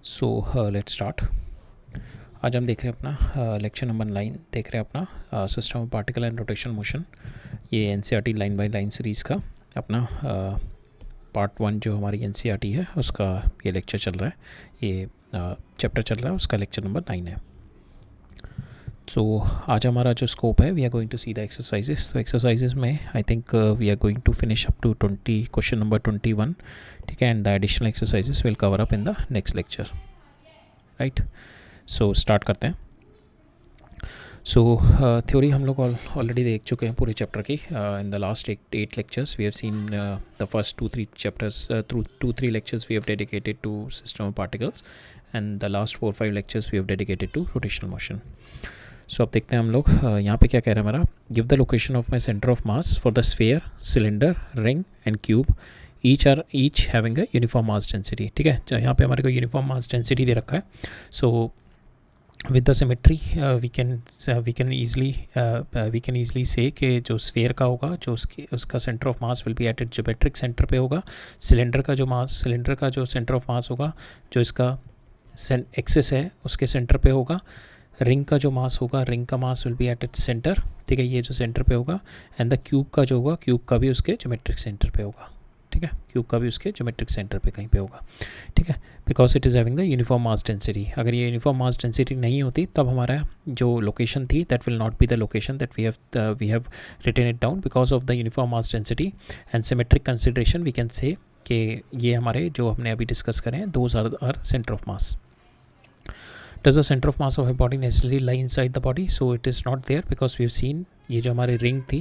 So let's start. आज हम देख रहे हैं अपना लेक्चर नंबर 9 देख रहे हैं अपना system of particle and rotational motion. ये NCERT line by line series का अपना पार्ट 1 जो हमारी एनसीईआरटी है उसका ये लेक्चर चल रहा है, ये चैप्टर चल रहा है, उसका लेक्चर नंबर 9 है। सो आज हमारा जो स्कोप है, we are going to see the exercises. तो एक्सरसाइजेस में I think we are going to finish up to 20 question number 21, ठीक है, and the additional exercises will cover up in the next lecture, right. So start करते हैं। सो theory हम लोग already देख चुके हैं पूरे चैप्टर की। In the last 8 lectures we have seen the first 2-3 chapters through 2-3 lectures we have dedicated to system of particles and the last 4-5 lectures we have dedicated to rotational motion. So अब देखते हैं हम लोग यहाँ पे क्या कह रहा है हमारा। Give the location of my centre of mass for the sphere, cylinder, ring and cube, each having a uniform mass density. ठीक है, यहाँ पे हमारे को यूनिफॉर्म मास डेंसिटी दे रखा है। So with the symmetry we can easily say कि जो स्फेयर का होगा, जो उसका centre of mass will be at it geometric centre पे होगा। सिलेंडर का जो सेंटर ऑफ मास होगा, जो इसका एक्सिस है उसके सेंटर पे होगा। रिंग का जो मास होगा, रिंग का मास will be at its centre, ठीक है, ये जो सेंटर पे होगा। एंड द क्यूब का जो होगा, क्यूब का भी उसके ज्योमेट्रिक सेंटर पे होगा, ठीक है, क्यूब का भी उसके ज्योमेट्रिक सेंटर पे कहीं पे होगा, ठीक है, because it is having the uniform mass density. अगर ये यूनिफॉर्म मास डेंसिटी नहीं होती तब हमारा जो लोकेशन थी that will not be the location that we have written it down because of the uniform mass density and symmetric consideration. We can say कि ये हमारे जो हमने अभी डिस्कस करें हैं, those are centre of mass. Does the center of mass of a body necessarily lie inside the body? So it is not there because we have seen ये जो हमारी रिंग थी,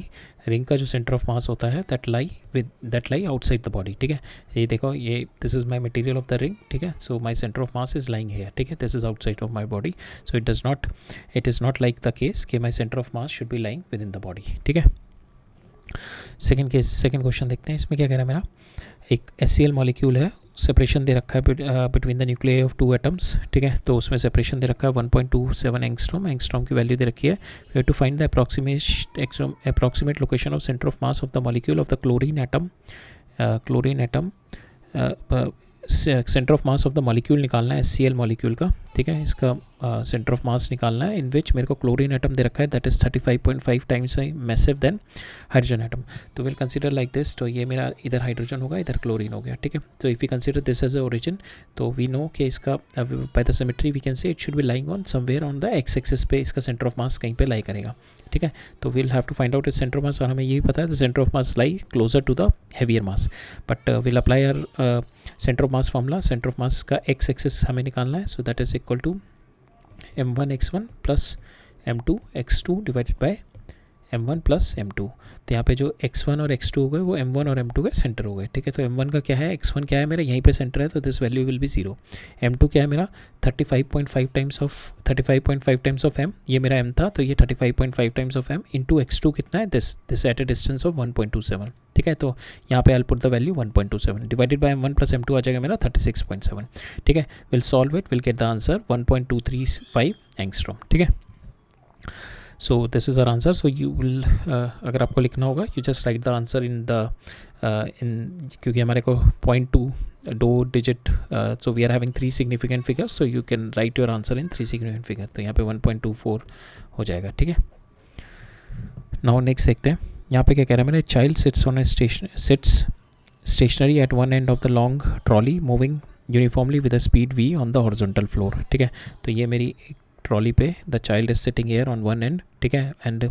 रिंग का जो सेंटर ऑफ मास होता है that lie outside the body, ठीक है। ये देखो, ये this is my material of the ring, ठीक है। So my centre of mass is lying here, ठीक है, this is outside of my body. So it is not like the case कि my centre of mass should be lying within the body, ठीक है। Second question देखते हैं। इसमें क्या कह रहा है मेरा, एक HCl मॉलिक्यूल है, सेपरेशन दे रखा है between the nuclei of 2 atoms, ठीक है। तो उसमें सेपरेशन दे रखा है 1.27 एंगस्ट्रॉम की वैल्यू दे रखी है। We have to find the approximate location of centre of mass of the molecule of the chlorine atom. Centre of mass of the molecule निकालना है, HCl मॉलिक्यूल का, ठीक है, इसका सेंटर ऑफ मास निकालना है, इन विच मेरे को क्लोरीन एटम दे रखा है that is 35.5 times massive than hydrogen atom. तो विल कंसीडर लाइक दिस। तो ये मेरा इधर हाइड्रोजन होगा, इधर क्लोरीन हो गया, ठीक है। तो if you consider this as a origin, तो वी नो कि इसका by the symmetry we can say it should be lying on somewhere on the x axis पे, इसका सेंटर ऑफ मास कहीं पे लाई करेगा, ठीक है। तो will have to find out its centre of mass, और हमें यही पता है the centre of mass lie closer to the heavier mass, but will apply our centre of mass formula. Centre of mass का एक्स एक्सिस हमें निकालना है, so that is equal to m1 x1 plus m2 x2 divided by m1 plus m2। तो यहाँ पे जो x1 और x2 हो गए वो m1 और m2 के सेंटर हो गए, ठीक है। तो m1 का क्या है, x1 क्या है मेरा, यहीं पे सेंटर है, तो this value will be 0। m2 क्या है मेरा, 35.5 टाइम्स ऑफ m, ये मेरा m था, तो ये 35.5 times of m into x2 कितना है, this at a distance of 1.27, ठीक है। तो यहाँ पे I put the value 1.27 divided by m1 plus m2 आ जाएगा मेरा 36.7, ठीक है। Will solve it, will get the answer 1.235 angstrom, ठीक है। So this is our answer. So you will, अगर आपको लिखना होगा, you just write the answer क्योंकि हमारे को 0.2 digit, so we are having 3 significant figures, so you can right your answer in 3 significant figure. तो यहाँ पे 1.24 हो जाएगा, ठीक है। नाउ नेक्स्ट देखते हैं। यहाँ पे क्या कह रहा है मेरा, child sits stationary at one end of the long trolley moving uniformly with a speed v on the horizontal floor, ठीक है। तो ये मेरी ट्रॉली पे the child is sitting air on one end, ठीक है, and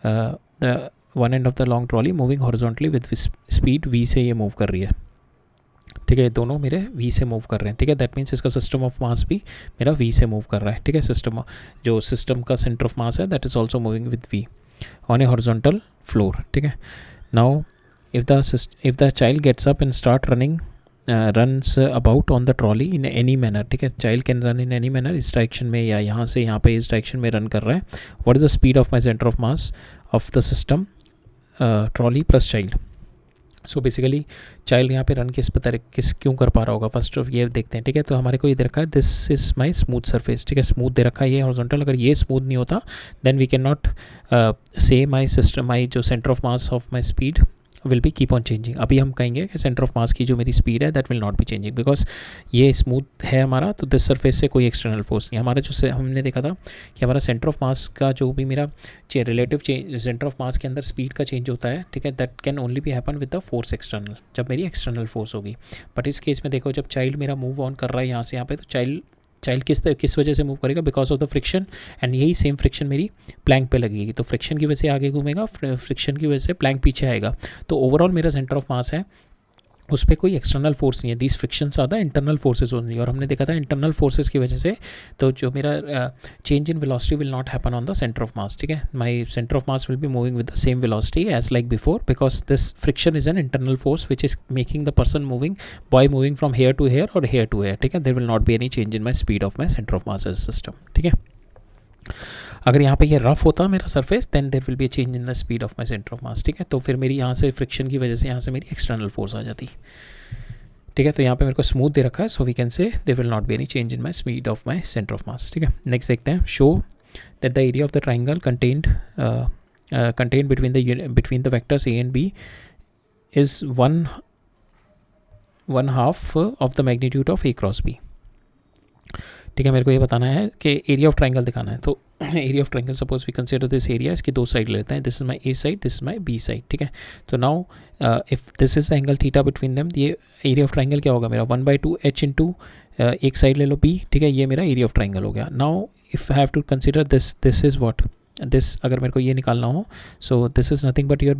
the one end of the long trolley moving horizontally with speed v से ये मूव कर रही है, ठीक है। दोनों मेरे v से मूव कर रहे हैं, ठीक है। दैट मीन्स इसका सिस्टम ऑफ मास भी मेरा v से मूव कर रहा है, ठीक है। सिस्टम का सेंटर ऑफ मास है that is also moving with v on a horizontal floor, ठीक है। Now if the child gets up and start runs about on the trolley in any manner, ठीक है। Child can run in any manner, इस direction में या यहाँ से यहाँ पे इस डायरेक्शन में रन कर रहा है। What is the speed of my centre of mass of the system, trolley plus child. So basically child यहाँ पे रन किस क्यों कर पा रहा होगा, फर्स्ट ऑफ ये देखते हैं, ठीक है। तो हमारे को ये दे रखा है this is my smooth surface, ठीक है, स्मूथ दे रखा है ये हॉरिजॉन्टल। अगर ये स्मूथ नहीं होता देन वी कैन नॉट से माई जो centre of mass of my speed will be keep on changing. अभी हम कहेंगे कि सेंटर ऑफ मास की जो मेरी स्पीड है that will not be changing because ये स्मूथ है हमारा, तो दिस सरफेस से कोई एक्सटर्नल फोर्स नहीं। हमारा जो हमने देखा था कि हमारा सेंटर ऑफ मास का जो भी मेरा relative change centre of mass के अंदर स्पीड का चेंज होता है, ठीक है, that can only be happen with the force external, जब मेरी एक्सटर्नल फोर्स होगी। बट इस केस में देखो जब चाइल्ड मेरा मूव ऑन कर रहा है यहाँ से यहाँ पे, तो चाइल्ड किस वजह से मूव करेगा, because of the friction, and यही सेम फ्रिक्शन मेरी प्लैंक पे लगेगी, तो फ्रिक्शन की वजह से आगे घूमेगा, फ्रिक्शन की वजह से प्लैंक पीछे आएगा। तो ओवरऑल मेरा सेंटर ऑफ मास है उस पर कोई एक्सटर्नल फोर्स नहीं है, these frictions are the internal forces only. और हमने देखा था इंटरनल फोर्सेज की वजह से तो जो मेरा change in velocity will not happen on the centre of mass, ठीक है, my centre of mass will be moving with the same velocity as like before, because this friction is an internal force which is making the person moving, boy moving from here to here और here to here, ठीक है। There will not be any change in my speed of my centre of mass as system, ठीक है। अगर यहाँ पे ये rough होता मेरा surface then there will be a change in the speed of my centre of mass, ठीक है। तो फिर मेरी यहाँ से फ्रिक्शन की वजह से यहाँ से मेरी एक्सटर्नल फोर्स आ जाती, ठीक है। तो यहाँ पे मेरे को स्मूथ दे रखा है, so we can say there will not be any change in my speed of my centre of mass, ठीक है। नेक्स्ट देखते हैं, show that the area of the triangle contained between the vectors a and b is one half of the magnitude of a cross b, ठीक है। मेरे को ये बताना है कि एरिया ऑफ ट्राइंगल दिखाना है। तो area of triangle, suppose we consider this area, इसकी दो साइड लेते हैं, this is my a side, this is my b side, ठीक है। तो now if this is the angle theta between them, ये एरिया ऑफ ट्राइंगल क्या होगा मेरा 1/2 h इंटू एक साइड ले लो b, ठीक है, ये मेरा एरिया ऑफ ट्राइंगल हो गया। Now if I have to consider this is what, this अगर मेरे को ये निकालना हो, so this is nothing but your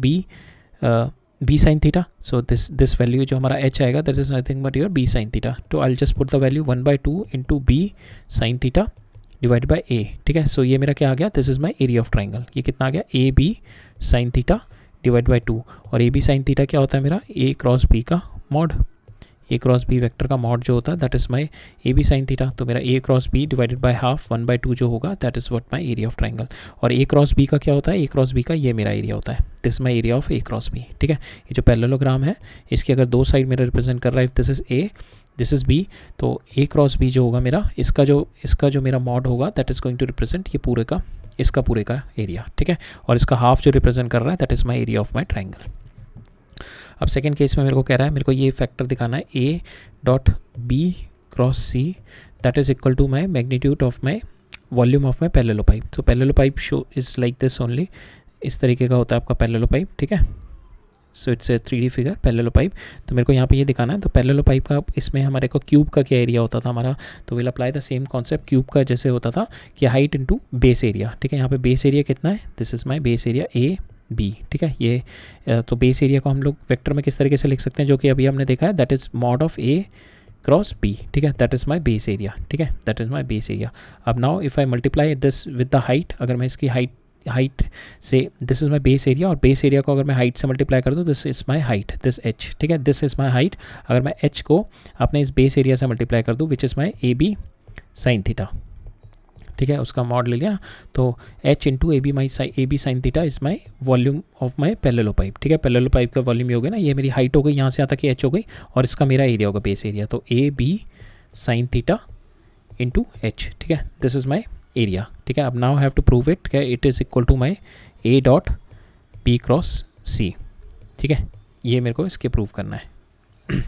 b sin theta, so this value जो हमारा h आएगा this is nothing but your b sin theta. तो I just put the value 1/2 into b sin theta divide by a, ठीक है। So ये मेरा क्या आ गया, this is my area of triangle. ये कितना आ गया, a B sine theta divide by 2, और ए बी साइन थीटा क्या होता है मेरा, a क्रॉस b का mod, A cross B vector का मॉड जो होता है that is my A B sine theta. तो मेरा A cross B divided by half 1/2 जो होगा that is what my area of triangle. और ए क्रॉस बी का क्या होता है, ए क्रॉस बी का ये मेरा एरिया होता है, this my area of A cross B, ठीक है। ये जो पैरेललोग्राम है इसकी अगर दो साइड मेरा रिप्रेजेंट कर रहा है, this is a this is b, तो ए क्रॉस बी जो होगा मेरा, इसका जो मेरा मॉड होगा that is going to represent ये पूरे का, इसका पूरे का एरिया, ठीक है। और इसका हाफ जो रिप्रेजेंट कर रहा है that is my area of my triangle. अब सेकेंड केस में मेरे को कह रहा है, मेरे को ये फैक्टर दिखाना है A dot B cross C that is equal to my magnitude of my volume of my parallel pipe. तो parallel pipe show is like this only, इस तरीके का होता है आपका पैरेलल पाइप, ठीक है। So it's a 3D figure parallel pipe. तो मेरे को यहाँ पे ये दिखाना है, तो पैरेलल पाइप का इसमें हमारे को क्यूब का क्या एरिया होता था हमारा, तो will apply the same concept cube का जैसे होता था कि हाइट इनटू बेस एरिया, ठीक है। यहाँ पे बेस एरिया कितना है, this is my base area a b, ठीक है। ये तो बेस एरिया को हम लोग वेक्टर में किस तरीके से लिख सकते हैं, जो कि अभी हमने देखा है, that is mod of A cross B, ठीक है, that is my base area, ठीक है, that is my base area. अब now if I multiply this with the height, अगर मैं इसकी हाइट से, this is my base area, और बेस एरिया को अगर मैं हाइट से मल्टीप्लाई कर दूँ, this is my height, this h, ठीक है, दिस इज माई हाइट। अगर मैं h को अपने इस बेस एरिया से मल्टीप्लाई कर दूँ which is my A B sine theta, ठीक है, उसका मॉड ले लिया ना, तो h into A B sine theta is my volume of my parallel pipe, ठीक है। पैरेलल पाइप का वॉल्यूम ये हो गया ना, ये मेरी हाइट हो गई यहाँ से यहाँ तक h हो गई, और इसका मेरा एरिया होगा बेस एरिया, तो a B sine theta into h, ठीक है, दिस इज माई एरिया, ठीक है। अब now have to prove it, it is equal to my A dot B cross C, ठीक है, ये मेरे को इसके प्रूव करना है।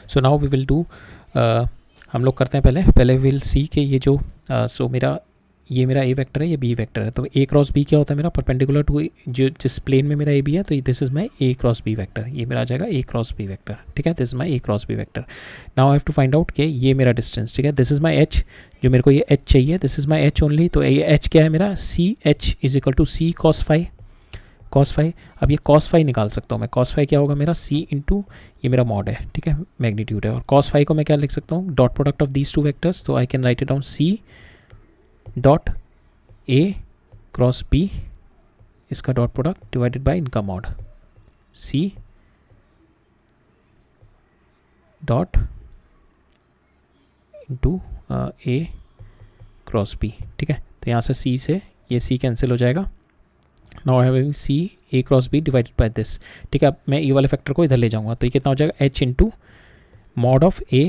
So now we will do, हम लोग करते हैं पहले विल सी के ये जो सो ये मेरा ए वेक्टर है, ये बी वेक्टर है, तो ए क्रॉस बी क्या होता है मेरा, परपेंडिकुलर टू जो जिस प्लेन में मेरा ए बी है, तो this is my a cross B vector, ये मेरा आ जाएगा ए क्रॉस बी वेक्टर, ठीक है, this is my a cross B vector. Now I have to find out कि ये मेरा डिस्टेंस, ठीक है, दिस इज माई एच, जो मेरे को ये एच चाहिए, this is my h only, तो ये एच क्या है मेरा, c h is equal to c cos phi. अब ये कॉस फाई निकाल सकता हूँ मैं, कॉस फाई क्या होगा मेरा, सी इंटू ये मेरा मॉड है, ठीक है, मैग्नीट्यूड है, और कॉस फाई को मैं क्या लिख सकता हूँ, dot product of these two vectors, तो I can write it down C dot A cross B, इसका डॉट प्रोडक्ट डिवाइडेड बाय इनका mod, C dot into A cross B, ठीक है। तो यहाँ से सी से ये सी कैंसिल हो जाएगा, now I having c A cross B divided by this, ठीक है। अब मैं ई वाले फैक्टर को इधर ले जाऊँगा, तो ये कितना हो जाएगा, H into mod of A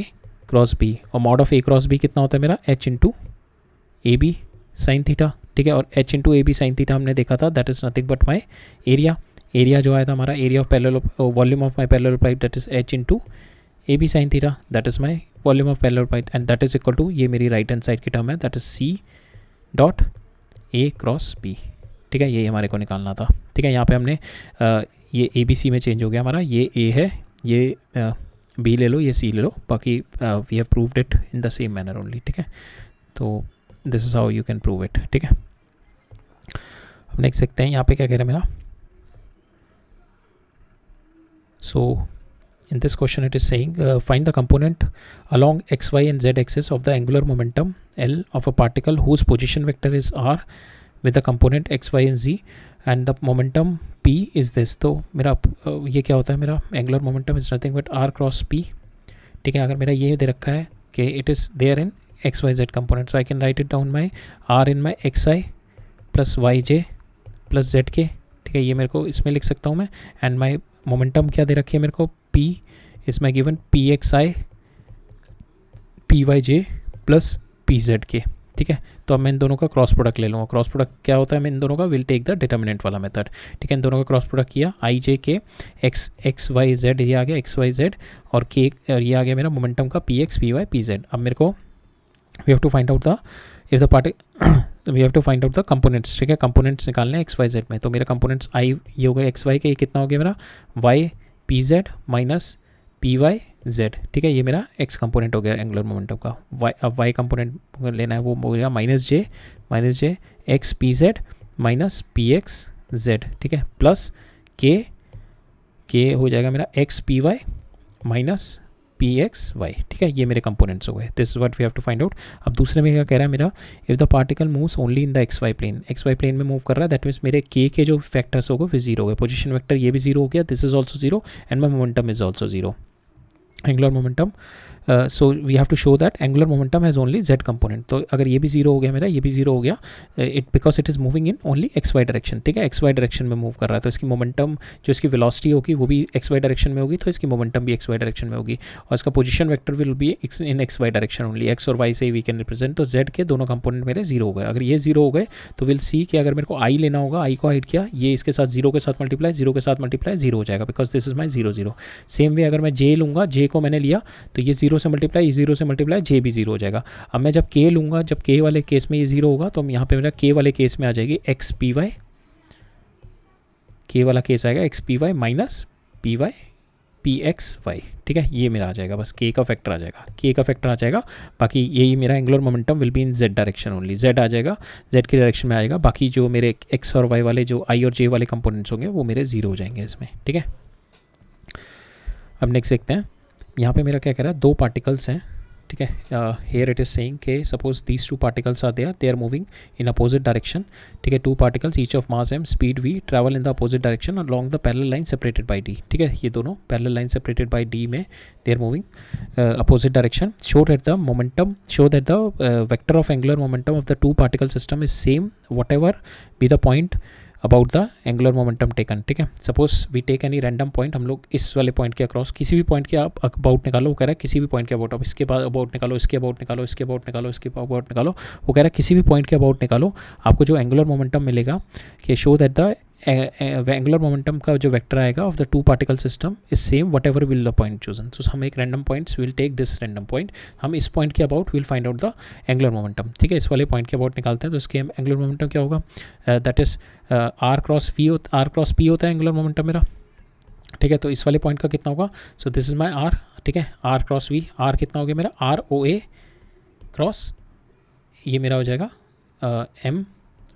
cross B, और mod of A cross B कितना होता है मेरा, H into A B sine theta, ठीक है। और h into A B sine theta हमने देखा था, that is nothing but my area, area जो आया था हमारा, area of parallel, volume of my parallel pipe that is H into A B sine theta, that is my volume of parallel pipe and that is equal to, ये मेरी right hand side की term है, that is c dot A cross B. ठीक है, ये हमारे को निकालना था। ठीक है, यहाँ पे हमने ये ए बी सी में चेंज हो गया हमारा, ये ए है, ये बी ले लो, ये सी ले लो, बाकी we have proved it in the same manner only. ठीक है, तो this is how you can prove it. ठीक है, हम देख सकते हैं यहाँ पे क्या कह रहा है मेरा। सो in this question it is saying find the component along x, y and z axis of the angular momentum L of a particle whose position vector is r with the component x, y and z and the momentum p is this। तो मेरा ये क्या होता है, मेरा angular momentum is nothing but r cross p। ठीक है, अगर मेरा ये दे रखा है कि it is there in x, y, z component, so I can write it down my r in my xi plus yj plus zk। ठीक है, ये मेरे को इसमें लिख सकता हूँ मैं, एंड माई मोमेंटम क्या दे रखी है मेरे को, p इसमें given p x i p y j plus p z k. ठीक है, तो अब मैं इन दोनों का क्रॉस प्रोडक्ट ले लूँगा। क्रॉस प्रोडक्ट क्या होता है, मैं इन दोनों का विल टेक द डिटर्मिनेंट वाला मेथड। ठीक है, इन दोनों का क्रॉस प्रोडक्ट किया, आई जे के एक्स वाई जेड, ये आ गया एक्स वाई जेड, और के ये आ गया मेरा मोमेंटम का p x P y P z. अब मेरे को we have to find out the if the we have to find out the components. ठीक है, कंपोनेंट्स निकालने हैं एक्स वाई जेड में। तो मेरा कंपोनेंट्स आई ये हो गया एक्स वाई के, ये कितना हो गया मेरा Y P Z minus P Y Z. ठीक है, ये मेरा एक्स कंपोनेंट हो गया एंगुलर मोमेंटम का। वाई, अब वाई कंपोनेंट लेना है, वो हो गया minus J X P Z minus P X Z. ठीक है, प्लस के हो जाएगा मेरा X P Y minus P x Y. ठीक है, ये मेरे कंपोनेंट्स हो गए। This is what we have to find out. अब दूसरे में क्या कह रहा है मेरा, if the particle moves only in the x y plane, x y plane में मूव कर रहा है, दैट मीन्स मेरे के जो फैक्टर्स हो गए फिर जीरो हो गए। पोजीशन वेक्टर ये भी जीरो हो गया, this is also zero, and my momentum is also zero. Angular momentum, so we have to show that angular momentum has only z component. तो अगर ये भी जीरो हो गया मेरा, ये भी जीरो हो गया, it because it is moving in only x y direction. ठीक है, एक्स वाई डायरेक्शन में मूव कर रहा है, तो इसकी मोमेंटम जो इसकी वेलोसिटी होगी वो भी एक्स वाई डायरेक्शन में होगी, तो इसकी मोमेंटम भी एक्स वाई डायरेक्शन में होगी, और इसका position vector will be in x y direction only. X और वाई से वी कैन रिप्रेजेंट, तो जेड के दोनों कंपोनेंट मेरे जीरो हो गए। अगर ये जीरो हो गए तो विल सी कि अगर मेरे को आई लेना होगा, आई को हाइड किया, ये इसके साथ जीरो के साथ मल्टीप्लाई, जीरो के साथ मल्टीप्लाई जीरो हो जाएगा, because this is my zero zero. Same way अगर मैं जे लूँगा, जे को मैंने लिया तो ये जीरो से मल्टीप्लाई, जीरो से मल्टीप्लाई, जे भी जीरो हो जाएगा। अब मैं जब के लूँगा, जब के वाले केस में ये जीरो होगा, तो यहाँ पे मेरा के वाले केस में आ जाएगी एक्स पी वाई, के वाला केस आएगा x P Y minus P y p x Y. ठीक है, ये मेरा आ जाएगा, बस के का फैक्टर आ जाएगा, के का फैक्टर आ जाएगा। बाकी यही मेरा angular momentum will be in Z direction only, Z आ जाएगा, जेड की डायरेक्शन में आएगा। बाकी जो मेरे एक्स और वाई वाले जो आई और जे वाले कंपोनेंट्स होंगे वो मेरे जीरो हो जाएंगे इसमें। ठीक है, अब नेक्स्ट देखते हैं। यहाँ पे मेरा क्या कह रहा है, दो पार्टिकल्स हैं। ठीक है, हेयर इट इज सेइंग के suppose these two particles are there, they are moving in opposite direction. ठीक है, two particles each of mass M speed V travel in the opposite direction along the parallel line separated by D. ठीक है, ये दोनों parallel line separated by D में they are moving opposite direction. Show that the vector of angular momentum of the two particle system is same whatever be the point about the angular momentum taken. ठीक है, suppose we take any random point, हम लोग इस वाले point के across किसी भी point के आप अबाउट निकालो, वो कह रहा है किसी भी पॉइंट के अबाउट, अब इसके बाद अबाउट निकालो, इसके अबाउट निकालो, इसके अबाउट निकालो, इसके अबाउट निकालो, वो कह रहा है किसी भी पॉइंट के अबाउट निकालो, आपको जो एंगुलर मोमेंटम मिलेगा कि show that the angular momentum का जो वेक्टर आएगा of the two particle system is same whatever will the point chosen. So हम एक random points will take this random point, हम इस पॉइंट के about will find out the angular momentum. ठीक है, इस वाले पॉइंट के अबाउट निकालते हैं, तो इसके एंगुलर मोमेंटम क्या होगा, that is r cross p होता है एंगुलर मोमेंटम मेरा। ठीक है, तो इस वाले पॉइंट का कितना होगा, so this is my r. ठीक है, आर क्रॉस वी, आर कितना हो गया मेरा, आर ओ ए क्रॉस ये मेरा हो जाएगा एम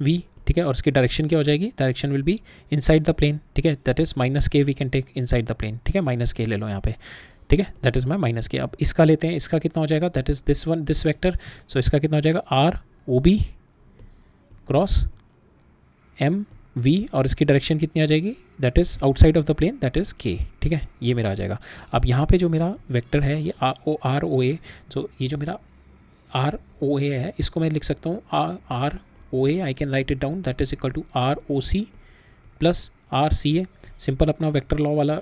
वी। ठीक है, और इसकी डायरेक्शन क्या हो जाएगी, direction will be inside the plane. ठीक है, that is minus k we can take inside the plane. ठीक है, माइनस के ले लो यहाँ पे। ठीक है, that is my minus K. अब इसका लेते हैं, इसका कितना हो जाएगा, that is this vector. So इसका कितना हो जाएगा, R O B cross M V, और इसकी डायरेक्शन कितनी आ जाएगी, that is outside of the plane, that is K. ठीक है, ये मेरा आ जाएगा। अब यहाँ पे जो मेरा वेक्टर है ये आर ओ ए, तो ये जो मेरा आर ओ ए है इसको मैं लिख सकता हूँ R O A, I can write it down, that is equal to R O C plus R C A, simple अपना वेक्टर लॉ वाला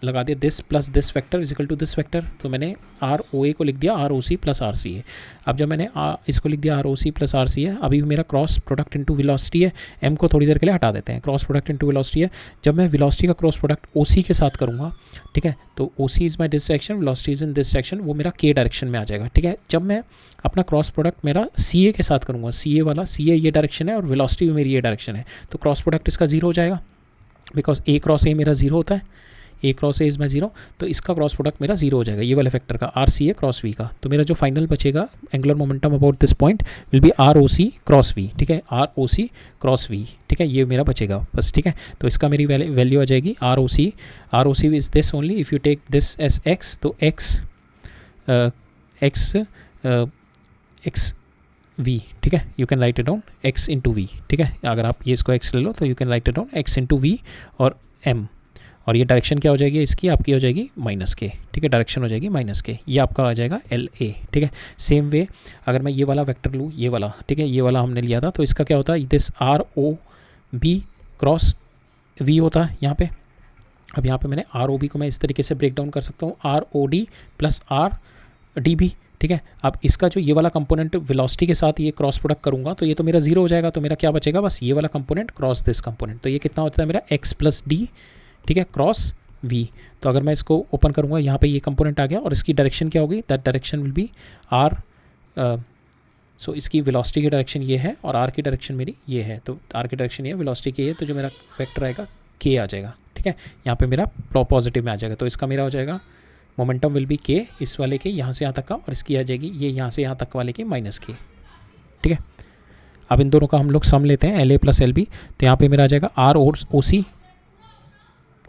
लगा दिया, this plus this vector is equal to this vector, तो मैंने R O A को लिख दिया R O C plus R C A. अब जब मैंने इसको लिख दिया R O C plus R C A, अभी मेरा क्रॉस प्रोडक्ट इनटू वेलोसिटी है, एम को थोड़ी देर के लिए हटा देते हैं, क्रॉस प्रोडक्ट इनटू वेलोसिटी है। जब मैं वेलोसिटी का क्रॉस प्रोडक्ट ओ सी के साथ करूँगा, ठीक है, तो O C is my this direction, velocity is in this direction, वो मेरा के डायरेक्शन में आ जाएगा, ठीक है। जब मैं अपना क्रॉस प्रोडक्ट मेरा सी ए के साथ करूँगा, सी ए वाला, सी ए ये डायरेक्शन है और वेलोसिटी भी मेरी ये डायरेक्शन है, तो क्रॉस प्रोडक्ट इसका जीरो हो जाएगा, बिकॉज ए क्रॉस ए मेरा जीरो होता है, A cross A is my zero, तो इसका क्रॉस प्रोडक्ट मेरा जीरो हो जाएगा, ये वाले फैक्टर का आर सी ए क्रॉस वी का। तो मेरा जो फाइनल बचेगा angular momentum about this point will be R O C cross V, ठीक है, R O C cross V, ठीक है, ये मेरा बचेगा बस, ठीक है। तो इसका मेरी वैल्यू आ जाएगी R O C is this only, if you take this as X, तो एक्स एक्स वी, ठीक है, you can write it down X into V, ठीक है, अगर आप ये इसको एक्स ले लो तो you can write it down X into V और एम, और ये डायरेक्शन क्या हो जाएगी इसकी, आपकी हो जाएगी माइनस के, ठीक है, डायरेक्शन हो जाएगी माइनस के, ये आपका आ जाएगा एल ए, ठीक है। सेम वे अगर मैं ये वाला वेक्टर लूँ, ये वाला, ठीक है, ये वाला हमने लिया था, तो इसका क्या होता है, this R O B cross V होता है यहाँ पे। अब यहाँ पे मैंने आर ओ बी को मैं इस तरीके से ब्रेक डाउन कर सकता हूँ, R O D plus R D B, ठीक है। अब इसका जो ये वाला कंपोनेंट वेलोसिटी के साथ ये क्रॉस प्रोडक्ट करूँगा तो ये तो मेरा जीरो हो जाएगा, तो मेरा क्या बचेगा, बस ये वाला कंपोनेंट क्रॉस दिस कंपोनेंट, तो ये कितना होता है मेरा एक्स प्लस डी, ठीक है, क्रॉस वी। तो अगर मैं इसको ओपन करूँगा, यहाँ पे ये कंपोनेंट आ गया और इसकी डायरेक्शन क्या होगी, that direction will be R, so इसकी वेलोसिटी की डायरेक्शन ये है और आर की डायरेक्शन मेरी ये है, तो आर की डायरेक्शन ये है, वेलोसिटी की ये है, तो जो मेरा वेक्टर आएगा के आ जाएगा, ठीक है, यहाँ पे मेरा पॉजिटिव में आ जाएगा, तो इसका मेरा हो जाएगा मोमेंटम विल बी के, इस वाले के यहाँ से यहाँ तक का, और इसकी आ जाएगी ये यहाँ से यहाँ तक वाले के माइनस के, ठीक है। अब इन दोनों का हम लोग सम लेते हैं, L A plus L B, तो यहाँ पे मेरा आ जाएगा R O C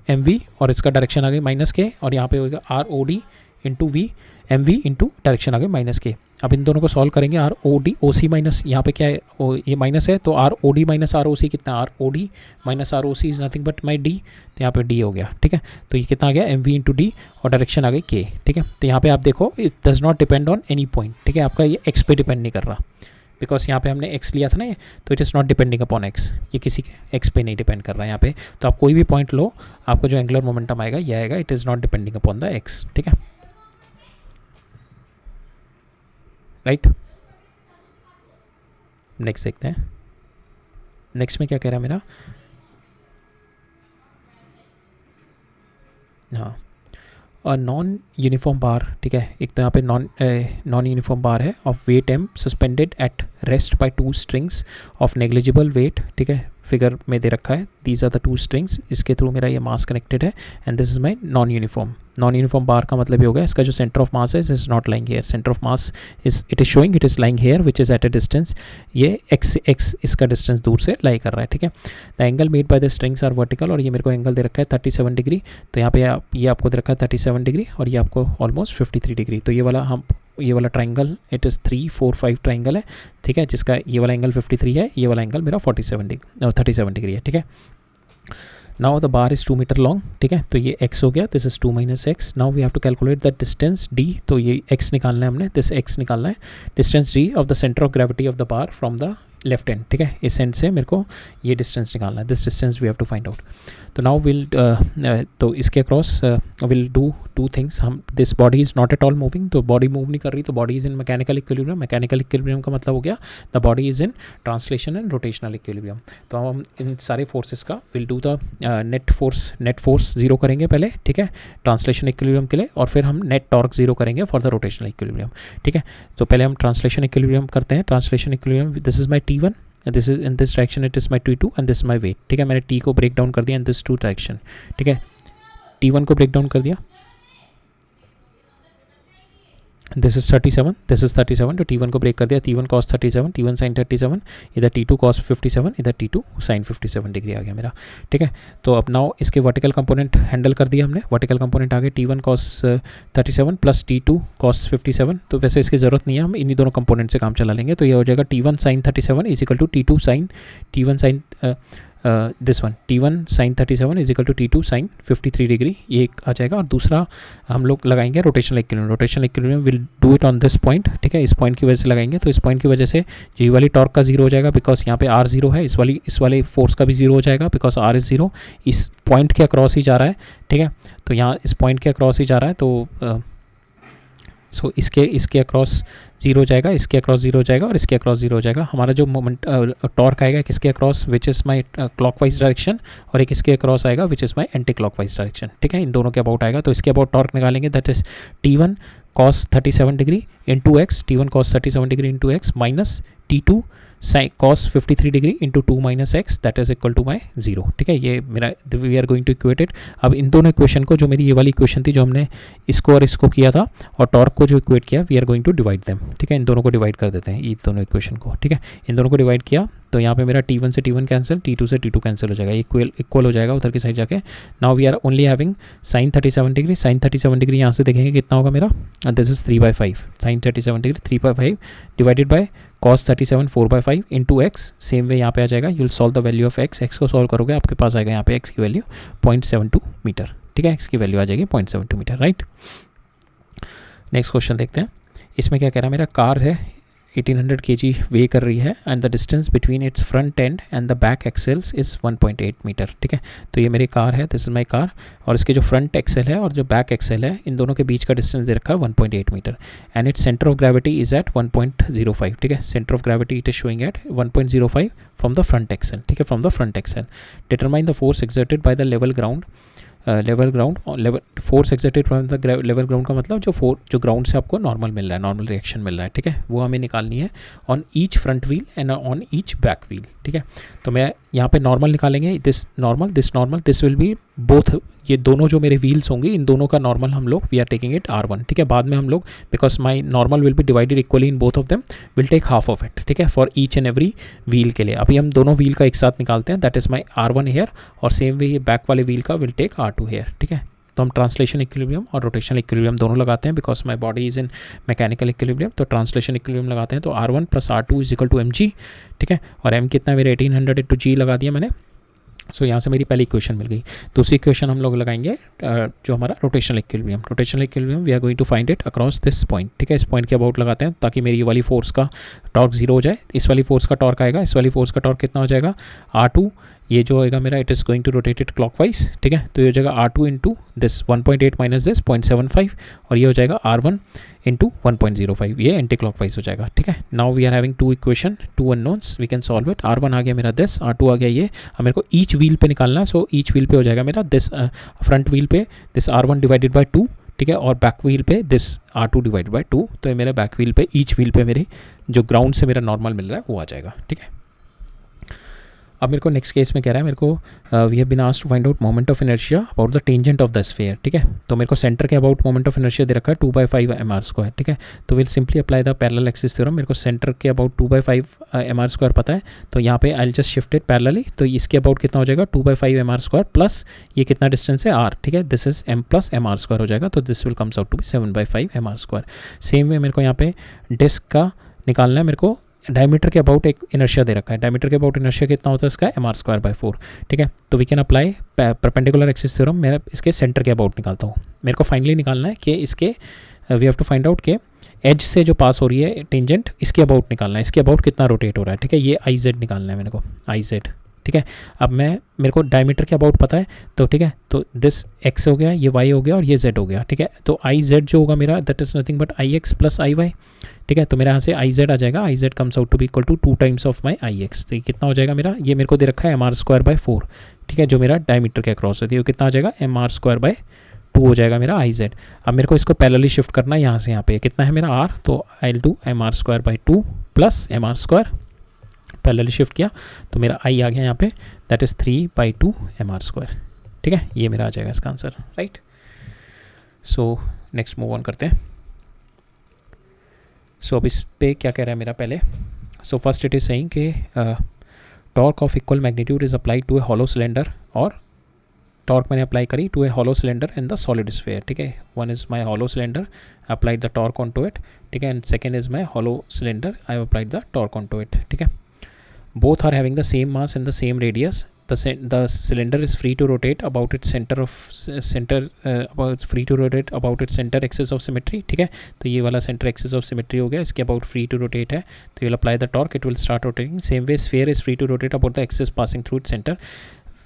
M V और इसका डायरेक्शन आ गई माइनस के, और यहाँ पे होगा R O D into V M V into direction आ गई माइनस के। अब इन दोनों को सॉल्व करेंगे, R O D O C minus, यहाँ पे क्या है, ये माइनस है, तो R O D minus R O C कितना, R O D minus R O C is nothing but my D, तो यहाँ पे डी हो गया, ठीक है। तो ये कितना आ गया, एम वी इंटू डी और डायरेक्शन आ गई के, ठीक है। तो यहाँ पे आप देखो it does not depend on any point, ठीक है, आपका ये एक्स पे डिपेंड नहीं कर रहा, बिकॉज यहाँ पे हमने x लिया था ना ये, तो it is not depending upon x, ये किसी के x पे नहीं डिपेंड कर रहा है यहाँ पे। तो आप कोई भी पॉइंट लो, आपको जो एंगुलर मोमेंटम आएगा ये आएगा, it is not depending upon the x, ठीक है, राइट। नेक्स्ट देखते हैं, नेक्स्ट में क्या कह रहा है मेरा, हाँ, और नॉन यूनिफॉर्म बार, ठीक है, एक तो यहाँ पे नॉन यूनिफॉर्म बार है of weight M suspended at rest by two strings of negligible weight, ठीक है, फिगर में दे रखा है, these are the two strings, इसके थ्रू मेरा ये मास कनेक्टेड है, and this is my non uniform bar का मतलब ये हो गया, इसका जो सेंटर ऑफ मास है is not lying here, centre of mass it is showing it is lying here which is at a distance, ये एक्स इसका डिस्टेंस दूर से लाई कर रहा है, ठीक है। The angle made by the strings are vertical, और ये मेरे को एंगल दे रखा है 37 डिग्री, तो यहाँ पे ये आपको दे रखा है 37 डिग्री और ये आपको ऑलमोस्ट 53 डिग्री, तो ये वाला ट्राइंगल इट इज़ 3 4 5 ट्राइंगल है, ठीक है, जिसका ये वाला एंगल 53 है, ये वाला एंगल मेरा 37 डिग्री है, ठीक है। Now the bar is 2 metre long, ठीक है, तो ये x हो गया, this is 2 minus X. Now we have to calculate the distance d, तो ये x निकालना है हमने, दिस x निकालना है, distance d of the centre of gravity of the bar from the left and, ठीक है, इस एंड से मेरे को ये डिस्टेंस निकालना है, this distance we have to find out. तो नाउ विल तो इसके across will do two things, हम this body is not at all moving, तो बॉडी मूव नहीं कर रही, तो body is in mechanical equilibrium, mechanical equilibrium का मतलब हो गया the body is in translation and rotational equilibrium. तो हम इन सारे फोर्सेस का will do the net force zero करेंगे पहले, ठीक है, ट्रांसलेशन इक्विलिब्रियम के लिए, और फिर हम नेट टॉर्क जीरो करेंगे फॉर द रोटेशनल इक्विलिब्रियम, ठीक है। तो पहले हम ट्रांसलेशन इक्विलिब्रियम करते हैं, translation equilibrium, this is my T1, this is in this direction it is my T2 and this my weight, ठीक है, मैंने T को ब्रेक डाउन कर दिया इन दिस टू डायरेक्शन, ठीक है, T1 को ब्रेक डाउन कर दिया, दिस इज 37, दिस इज 37, तो T1 को ब्रेक कर दिया, T1 cos 37, T1 sin 37, इधर T2 cos 57, इधर T2 sin 57 डिग्री आ गया मेरा, ठीक है। तो अब नाउ इसके वर्टिकल कंपोनेंट हैंडल कर दिया हमने, वर्टिकल कंपोनेंट आ गए T1 cos 37 plus T2 cos 57, तो वैसे इसकी ज़रूरत नहीं है, हम इन्हीं दोनों कंपोनेंट से काम चला लेंगे, तो ये हो जाएगा T1 sin 37 is equal to T1 sin this one T1 sin 37 is equal to T2 sin 53 degree, ये एक आ जाएगा। और दूसरा हम लोग लगाएंगे rotational equilibrium. Rotational equilibrium will do it on this point, ठीक है, इस पॉइंट की वजह से लगाएंगे। तो इस पॉइंट की वजह से ये वाली टॉर्क का जीरो हो जाएगा बिकॉज यहाँ पे R जीरो है, इस वाले फोर्स का भी जीरो हो जाएगा बिकॉज R इज जीरो, इस पॉइंट के अक्रॉस ही जा रहा है, ठीक है। तो यहाँ इस पॉइंट के अक्रॉस ही जा रहा है, तो सो इसके अक्रॉस जीरो हो जाएगा, इसके अक्रॉस जीरो हो जाएगा और इसके अक्रॉस जीरो हो जाएगा। हमारा जो मोमेंट टॉर्क आएगा किसके across, which is my clockwise direction, और एक इसके अक्रॉस आएगा which is my anti clockwise direction, ठीक है। इन दोनों के अबाउट आएगा। तो इसके अबाउट टॉर्क निकालेंगे, that is T1 cos 37 degree into X, T1 cos 37 degree into X minus T2 cos 53 degree into 2 minus X, that is equal to my zero, ठीक है। ये मेरा we are going to equate it. अब इन दोनों equation को, जो मेरी ये वाली इक्वेशन थी जो हमने इसको और इसको किया था, और टॉर्क को जो इक्वेट किया, we are going to divide them, ठीक है। इन दोनों को डिवाइड कर देते हैं, इस दोनों इक्वेशन को, ठीक है। इन दोनों को डिवाइड किया तो यहाँ पे मेरा T1 से T1 कैंसिल, T2 से T2 कैंसिल हो जाएगा, इक्वल हो जाएगा उधर की साइड जाके। Now we are only having sin 37 degree. sin 37 degree यहाँ से देखेंगे कितना होगा मेरा, this is 3/5, sin 37 degree 3/5 divided by cos 37 4/5 into X. Same way यहाँ पे आ जाएगा, you will solve the value of X. X को सॉल्व करोगे आपके पास आएगा यहाँ पे एक्स की वैल्यू 0.72 मीटर, ठीक है। एक्स की वैल्यू आ जाएगी 0.72 मीटर, राइट। नेक्स्ट क्वेश्चन देखते हैं। इसमें क्या कह रहा है, मेरा कार है 1800 kg वे कर रही है and the distance between its front end and the back axles is 1.8 metre, ठीक है। तो ये मेरी कार है, दिस इज़ माई कार, और इसके जो फ्रंट एक्सेल है और जो बैक एक्सेल है, इन दोनों के बीच का डिस्टेंस दे रखा है 1.8 metre and its centre of gravity is at 1.05, ठीक है। Centre of gravity it is showing at 1.05 from the front axle, ठीक है, from the front axle. Determine the force exerted by the level ground, force exerted from the level ground का मतलब जो ground से आपको normal मिल रहा है, normal reaction मिल रहा है, ठीक है, वो हमें निकालनी है on each front wheel and on each back wheel, ठीक है। तो मैं यहाँ पे नॉर्मल निकालेंगे, this normal, this will be both, ये दोनों जो मेरे व्हील्स होंगे इन दोनों का नॉर्मल हम लोग we are taking it R1, ठीक है। बाद में हम लोग, because my normal will be divided equally in both of them, will take half of it, ठीक है, for each and every wheel के लिए। अभी हम दोनों व्हील का एक साथ निकालते हैं, that is my R1 here, और सेम वे ये बैक वाले व्हील का विल टेक R2 हेयर, ठीक है। तो हम ट्रांसलेशन इक्विलिब्रियम और रोटेशनल इक्विलिब्रियम दोनों लगाते हैं because my body is in mechanical equilibrium. तो ट्रांसलेशन इक्विलिब्रियम लगाते हैं, तो R1 + R2 is equal to mg, ठीक है। और m कितना है मेरे 1800 × g लगा दिया मैंने। सो यहाँ से मेरी पहली इक्वेशन मिल गई। दूसरी इक्वेशन हम लोग लगाएंगे जो हमारा rotational equilibrium. Rotational equilibrium we are going to find it across this point, ठीक है। इस पॉइंट के अबाउट लगाते हैं ताकि मेरी वाली फोर्स का टॉर्क जीरो हो जाए। इस वाली फोर्स का टॉर्क आएगा, इस वाली फोर्स का टॉर्क कितना हो जाएगा R2, ये जो होएगा मेरा it is going to rotate it clockwise, ठीक है। तो ये हो जाएगा R2 into this 1.8 minus this 0.75, और ये हो जाएगा R1 इंटू 1.05, ये एंटी क्लॉकवाइज हो जाएगा, ठीक है। Now we are having two equation, two unknowns, we can solve it. R1 आ गया मेरा दिस, R2 आ गया ये। अब मेरे को ईच व्हील पे निकालना है, सो ईच व्हील पे हो जाएगा मेरा दिस, फ्रंट व्हील पे दिस R1 डिवाइडेड बाई 2, ठीक है, और बैक व्हील पे दिस R2 डिवाइडेड बाई 2। तो ये मेरे बैक व्हील पे, ईच व्हील पे मेरे जो ग्राउंड से मेरा नॉर्मल मिल रहा है वो आ जाएगा, ठीक है। अब मेरे को नेक्स्ट केस में कह रहा है, मेरे को we have been asked to find out moment of inertia about the tangent of the sphere, ठीक है। तो मेरे को सेंटर के अबाउट मोमेंट ऑफ इनर्शिया दे रखा है 2/5 mr², ठीक है। तो will simply apply the parallel axis theorem. मेरे को सेंटर के अबाउट 2/5 mr² पता है, तो यहाँ पे I will just shift it parallelly. तो इसके अबाउट कितना हो जाएगा 2/5 mr² प्लस ये कितना डिस्टेंस है r, ठीक है, दिस इज m + mr² हो जाएगा। तो this will comes out to be 7/5 mr²। Same way मेरे को यहाँ पे डिस्क का निकालना है। मेरे को डायमीटर के अबाउट एक इनर्शिया दे रखा है, डायमीटर के अबाउट इनर्शिया कितना होता है इसका mr²/4, ठीक है। तो we can apply perpendicular axis theorem. मैं इसके सेंटर के अबाउट निकालता हूँ। मेरे को फाइनली निकालना है कि इसके we have to find out के एज से जो पास हो रही है टेंजेंट, इसके अबाउट निकालना है, इसके अबाउट कितना रोटेट हो रहा है, ठीक है। ये IZ निकालना है मेरे को, IZ, ठीक है। अब मेरे को डायमीटर के अबाउट पता है, तो ठीक है, तो दिस x हो गया, ये y हो गया और ये z हो गया, ठीक है। तो IZ जो होगा मेरा that is nothing but IX + IY, ठीक है। तो मेरे यहाँ से IZ आ जाएगा, IZ comes out to be equal to 2 times of my IX। तो ये कितना हो जाएगा मेरा, ये मेरे को दे रखा है mr²/4, ठीक है, जो मेरा डायमीटर के अक्रॉस है। तो कितना आ जाएगा mr²/2 हो जाएगा मेरा IZ। अब मेरे को इसको पैरेलली शिफ्ट करना है यहाँ से यहाँ पे, कितना है मेरा r, तो I will do mr²/2 plus mr², parallelly shift किया तो मेरा I आ गया यहाँ पे, दैट इज़ 3/2 mr², ठीक है। ये मेरा आ जाएगा इसका answer, right. So next move on करते हैं। सो अब इस पे क्या कह रहा है मेरा पहले। So first it is saying कि torque of equal magnitude is applied to a hollow cylinder, और टॉर्क मैंने अप्लाई करी to a hollow cylinder in the solid sphere, ठीक है। One is my hollow cylinder, applied the torque on to it, ठीक है, and second is my hollow cylinder, I have applied the torque on to it, ठीक है। Both are having the same mass and the same radius, the cylinder is free to rotate about its center axis of symmetry, ठीक है. तो ये वाला center axis of symmetry हो गया, इसके about free to rotate है, तो you'll apply the torque, it will start rotating. Same way sphere is free to rotate about the axis passing through its center.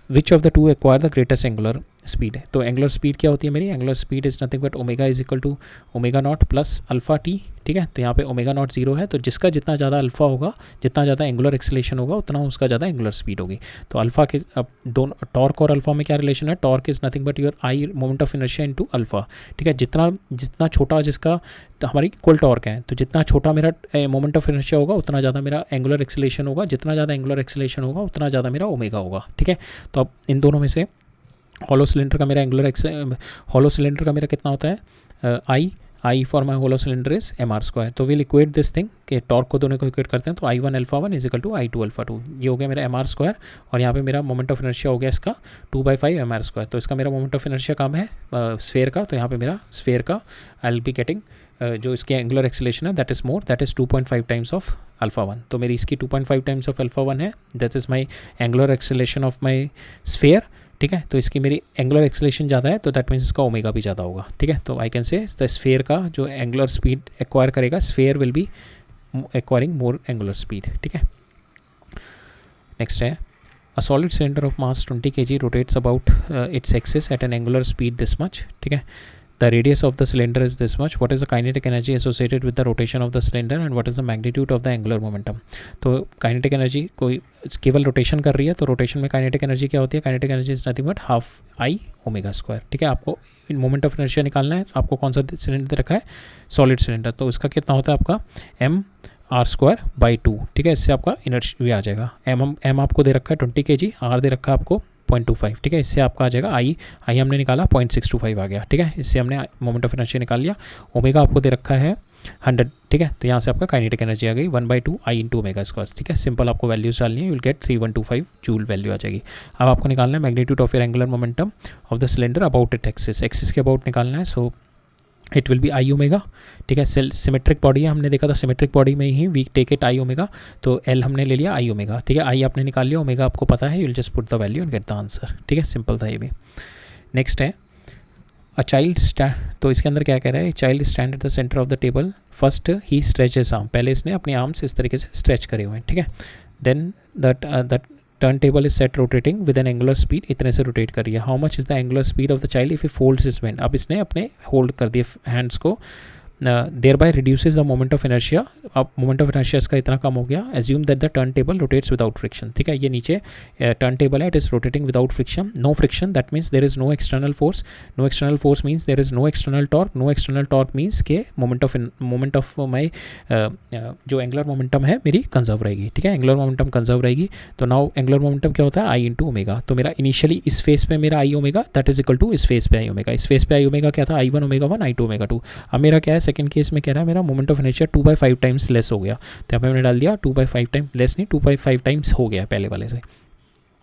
Which of the two acquire the greatest angular speed है. तो angular speed क्या होती है मेरी, angular speed is nothing but omega is equal to omega naught plus alpha T, ठीक है. तो यहाँ पे ओमेगा नॉट जीरो है, तो जिसका जितना ज़्यादा अल्फा होगा, जितना ज़्यादा एंगुलर एक्सेलेरेशन होगा, उतना उसका ज़्यादा एंगुलर स्पीड होगी. तो अल्फा के अब दोनों टॉर्क और अल्फा में क्या रिलेशन है, torque is nothing but your I moment of inertia into alpha, ठीक है. जितना छोटा जिसका तो हमारी इक्वल टॉर्क है, तो जितना छोटा मेरा मोमेंट ऑफ इनर्शिया होगा उतना ज़्यादा मेरा एंगुलर एक्सेलेरेशन होगा, जितना ज़्यादा एंगुलर एक्सेलेरेशन होगा उतना ज़्यादा मेरा ओमेगा होगा, ठीक है. तो अब इन दोनों में से हॉलो सिलेंडर का मेरा कितना होता है, I for my hollow cylinder is M R square. तो विल इक्वेट दिस थिंग कि टॉर्क को दोनों को इक्वेट करते हैं, तो I one alpha one is equal to I two alpha two. ये हो गया मेरा एम आर स्क्वायर, और यहाँ पे मेरा मोमेंट ऑफ इनर्शिया हो गया इसका 2/5 एम आर स्क्वायर. तो इसका मेरा मोमेंट ऑफ इनर्शिया कम है स्फेयर का, तो यहाँ पे मेरा स्फेयर का आई विल बी गेटिंग जो इसके एंगुलर एक्सेलेरेशन है that is more, that is 2.5 times of alpha one. तो मेरी इसकी 2.5 टाइम्स ऑफ अल्फा वन है, that is my angular acceleration of my sphere, ठीक है. तो इसकी मेरी एंगुलर एक्सेलेरेशन ज़्यादा है, तो दैट मीन्स इसका ओमेगा भी ज़्यादा होगा, ठीक है. तो I can say the sphere का जो एंगुलर स्पीड एक्वायर करेगा, sphere will be acquiring more angular speed, ठीक है. नेक्स्ट है a solid cylinder of mass 20 kg rotates about its axis at N angular speed this much, ठीक है. The radius of the cylinder is this much. What is the kinetic energy associated with the rotation of the cylinder and what is the magnitude of the angular momentum? तो kinetic energy कोई केवल rotation कर रही है, तो rotation में kinetic energy क्या होती है, kinetic energy is nothing but half I omega square, ठीक है. आपको मोमेंट ऑफ इनर्शिया निकालना है, आपको कौन सा सिलेंडर दे रखा है, सॉलिड सिलेंडर, तो इसका कितना होता है आपका एम आर स्क्वायर बाई 2, ठीक है. इससे आपका इनर्शिया भी आ जाएगा. एम आपको दे रखा है 20 kg, आर दे रखा है आपको 0.25, ठीक है. इससे आपका आ जाएगा आई हमने निकाला 0.625 आ गया, ठीक है. इससे हमने मोमेंट ऑफ इनर्शिया निकाल लिया. ओमेगा आपको दे रखा है 100, ठीक है. तो यहाँ से आपका काइनेटिक एनर्जी आ गई 1/2 आई इंटू ओमेगा स्क्वायर, ठीक है. सिंपल आपको वैल्यूज डालनी है, you will get 3125 joule value आ जाएगी. अब आपको निकालना है magnitude of your angular momentum of the cylinder about it axis के अबाउट निकालना है. So it will be I omega, ठीक है. सिमेट्रिक बॉडी है, हमने देखा था सिमेट्रिक बॉडी में ही we take it I omega, तो एल हमने ले लिया आई ओमेगा, ठीक है. आई आपने निकाल लिया, ओमेगा आपको पता है, you will just put the value and gate the answer, ठीक है. सिंपल था ये भी. नेक्स्ट है अ चाइल्ड तो इसके अंदर क्या कह रहा है, child stand at the centre of the table, first he stretches arm, पहले इसने अपने आर्म्स इस तरीके से स्ट्रेच करे हुए हैं, ठीक है. Then that turntable is set rotating with an angular speed, इतने से रोटेट कर रही है. How much is the angular speed of the child if he folds his hand. अब इसने अपने होल्ड कर दिए हैंड्स को, thereby reduces the moment of inertia. अब मोमेंट ऑफ इनर्शिया इसका इतना कम हो गया. Assume that the turntable rotates without friction, ठीक है. ये नीचे टर्न टेबल है, it is rotating without friction, no friction, that means there is no external force. No external force means there is no external torque. No external torque means के moment of my जो angular momentum है मेरी conserve रहेगी, ठीक है. Angular momentum conserve रहेगी. तो now angular momentum क्या होता है, आई इंटू ओमेगा. तो मेरा इनिशियली इस फेस पे मेरा I omega that is equal to इस फेस पे आई ओमेगा. इस फेस पे आई ओमेगा क्या था, I one omega one I two omega two. अब मेरा क्या है, सेकंड केस में कह रहा है मेरा moment of inertia 2/5 times less हो गया. तो यहाँ पे मैंने डाल दिया 2/5 टाइम लेस नहीं, 2/5 टाइम्स हो गया पहले वाले से.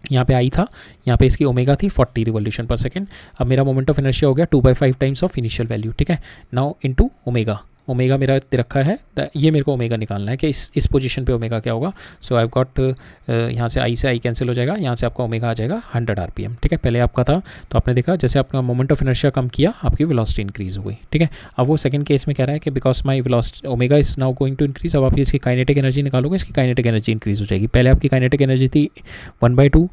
यहाँ पे आई था, यहाँ पे इसकी ओमेगा थी 40 रिवोल्यूशन पर सेकंड. अब मेरा मोमेंट ऑफ इनर्शिया हो गया 2/5 टाइम्स ऑफ इनिशियल वैल्यू, ठीक है. नाउ इनटू ओमेगा, ओमेगा मेरा दे रखा है, ये मेरे को ओमेगा निकालना है कि इस पोजीशन पे ओमेगा क्या होगा. सो आई गॉट यहाँ से आई कैंसिल हो जाएगा, यहाँ से आपका ओमेगा आ जाएगा 100 RPM, ठीक है. पहले आपका था, तो आपने देखा जैसे आपका मोमेंट ऑफ इनर्शिया कम किया, आपकी वेलोसिटी इंक्रीज हो गई, ठीक है. अब वो सेकंड केस में कह रहा है कि because my velocity omega is now going to increase. अब आप इसकी काइनेटिक एनर्जी निकालोगे, इसकी काइनेटिक एनर्जी इंक्रीज हो जाएगी. पहले आपकी काइनेटिक एनर्जी थी 1/2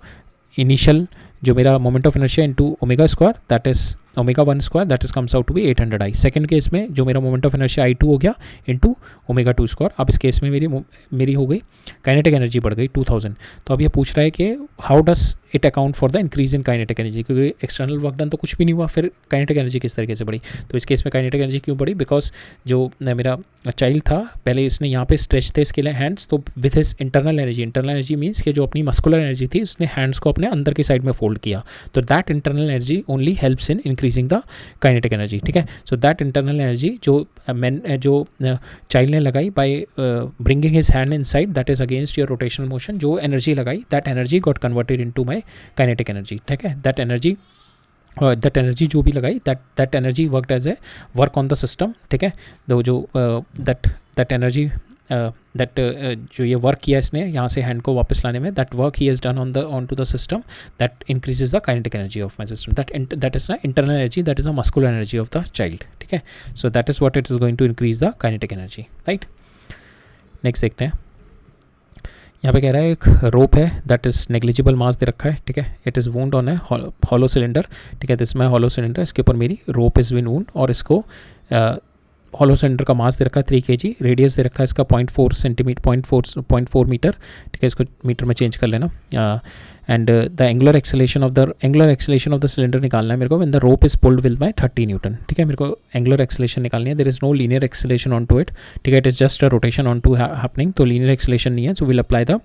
इनिशियल जो मेरा moment of inertia into omega square, that is omega one square, that is comes out to be 800 I. Second case में जो मेरा मोमेंट ऑफ इनर्शिया आई2 हो गया इंटू ओमेगा 2 स्क्वायर. अब इस केस में मेरी हो गई काइनेटिक एनर्जी बढ़ गई 2000. तो अब ये पूछ रहा है कि how does it account for the increase in kinetic energy, क्योंकि एक्सटर्नल वर्क डन तो कुछ भी नहीं हुआ, फिर काइनेटिक एनर्जी किस तरीके से बढ़ी. तो इस केस में काइनेटिक एनर्जी क्यों बढ़ी, बिकॉज जो मेरा चाइल्ड था पहले इसने यहाँ पे स्ट्रेच थे इसके लिए हैंड्स, तो with his internal energy means कि जो अपनी मस्कुलर एनर्जी थी उसने हैंड्स को अपने अंदर की साइड में फोल्ड किया. तो that internal energy only helps in increasing the kinetic energy, ठीक है. सो दैट इंटरनल एनर्जी जो चाइल्ड ने लगाई by bringing his hand inside, that is against your rotational motion, जो एनर्जी लगाई that energy got converted into my kinetic energy, ठीक है. That energy जो भी लगाई that energy worked as a work on the system, ठीक है. जो दैट एनर्जी दैट जो ये वर्क किया इसने यहाँ से हैंड को वापस लाने में, that work he has done on to the system, that increases the kinetic energy of my system, that is ना internal energy, that is a muscular energy of the child, ठीक है. So that is what it is going to increase the kinetic energy, right. Next देखते हैं. यहाँ पे कह रहा है एक रोप है, दैट इज़ नेग्लिजिबल मास दे रखा है, ठीक है. It is wound on A hollow cylinder, ठीक है. दिस माई हॉलो सिलेंडर, इसके ऊपर मेरी रोप इज़ बीन वूंड, और इसको हॉलो सिलेंडर का मास दे रखा है 3 kg, रेडियस दे रखा है इसका 0.4 सेंटीमीटर, 0.4 मीटर, ठीक है. इसको मीटर में चेंज कर लेना. And the angular acceleration of the cylinder निकालना है मेरे को when the rope is pulled with by 30 newton, ठीक है. मेरे को एंगुलर एक्सेलेरेशन निकालनी है. There is no linear acceleration on to it, ठीक है. It is just a rotation on to happening, तो लीनियर एक्सेलेरेशन नहीं है. So will apply the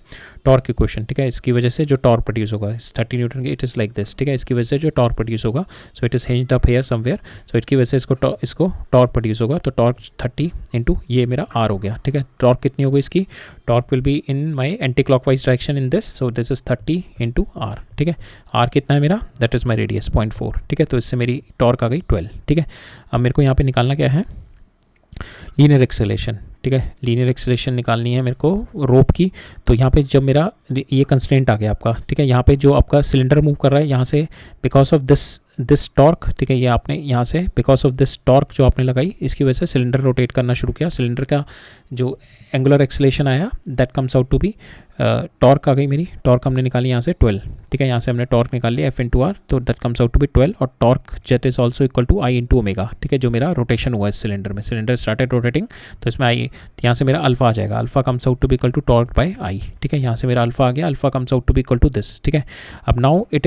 torque equation, ठीक है. इसकी वजह से जो टॉर्क प्रोड्यूस होगा 30 न्यूटन की, इट इज़ लाइक दिस, ठीक है. इसकी वजह से जो टॉर्क प्रोड्यूस होगा, so it is hinged up here somewhere, so इसकी वजह से इसको टॉर्क प्रोड्यूस होगा. तो टॉर्क 30 इंटू ये मेरा आर हो गया, ठीक है. टॉर्क कितनी होगी इसकी, torque will be in my anti clockwise direction in this, so this is 30 into R, ठीक है. आर कितना है मेरा, दैट इज़ माई रेडियस 0.4, ठीक है. तो इससे मेरी टॉर्क आ गई 12, ठीक है. अब मेरे को यहाँ पे निकालना क्या है, लीनियर एक्सेलेरेशन, ठीक है. लीनियर एक्सेलेरेशन निकालनी है मेरे को रोप की. तो यहाँ पे जब मेरा ये कंस्ट्रेंट आ गया आपका, ठीक है. यहाँ पे जो आपका सिलेंडर मूव कर रहा है यहाँ से, बिकॉज ऑफ दिस टॉर्क, ठीक है. ये आपने यहाँ से बिकॉज ऑफ दिस टॉर्क जो आपने लगाई, इसकी वजह से सिलेंडर रोटेट करना शुरू किया. सिलेंडर का जो एंगुलर एक्सेलेरेशन आया, that comes out to be torque आ गई मेरी. टॉर्क हमने निकाली यहाँ से 12, ठीक है. यहाँ से हमने टॉर्क निकाल लिया F इंटू आर, तो that comes out to be 12, और torque jet is also equal to I into omega, ठीक है. जो मेरा रोटेशन हुआ है सिलेंडर में, सिलेंडर स्टार्टेड रोटेटिंग, तो इसमें आई, यहाँ से मेरा अल्फा आ जाएगा. Alpha comes out to be equal to torque by I, ठीक है. यहाँ से मेरा अल्फा आ गया, alpha comes out to be equal to this, ठीक है. अब now it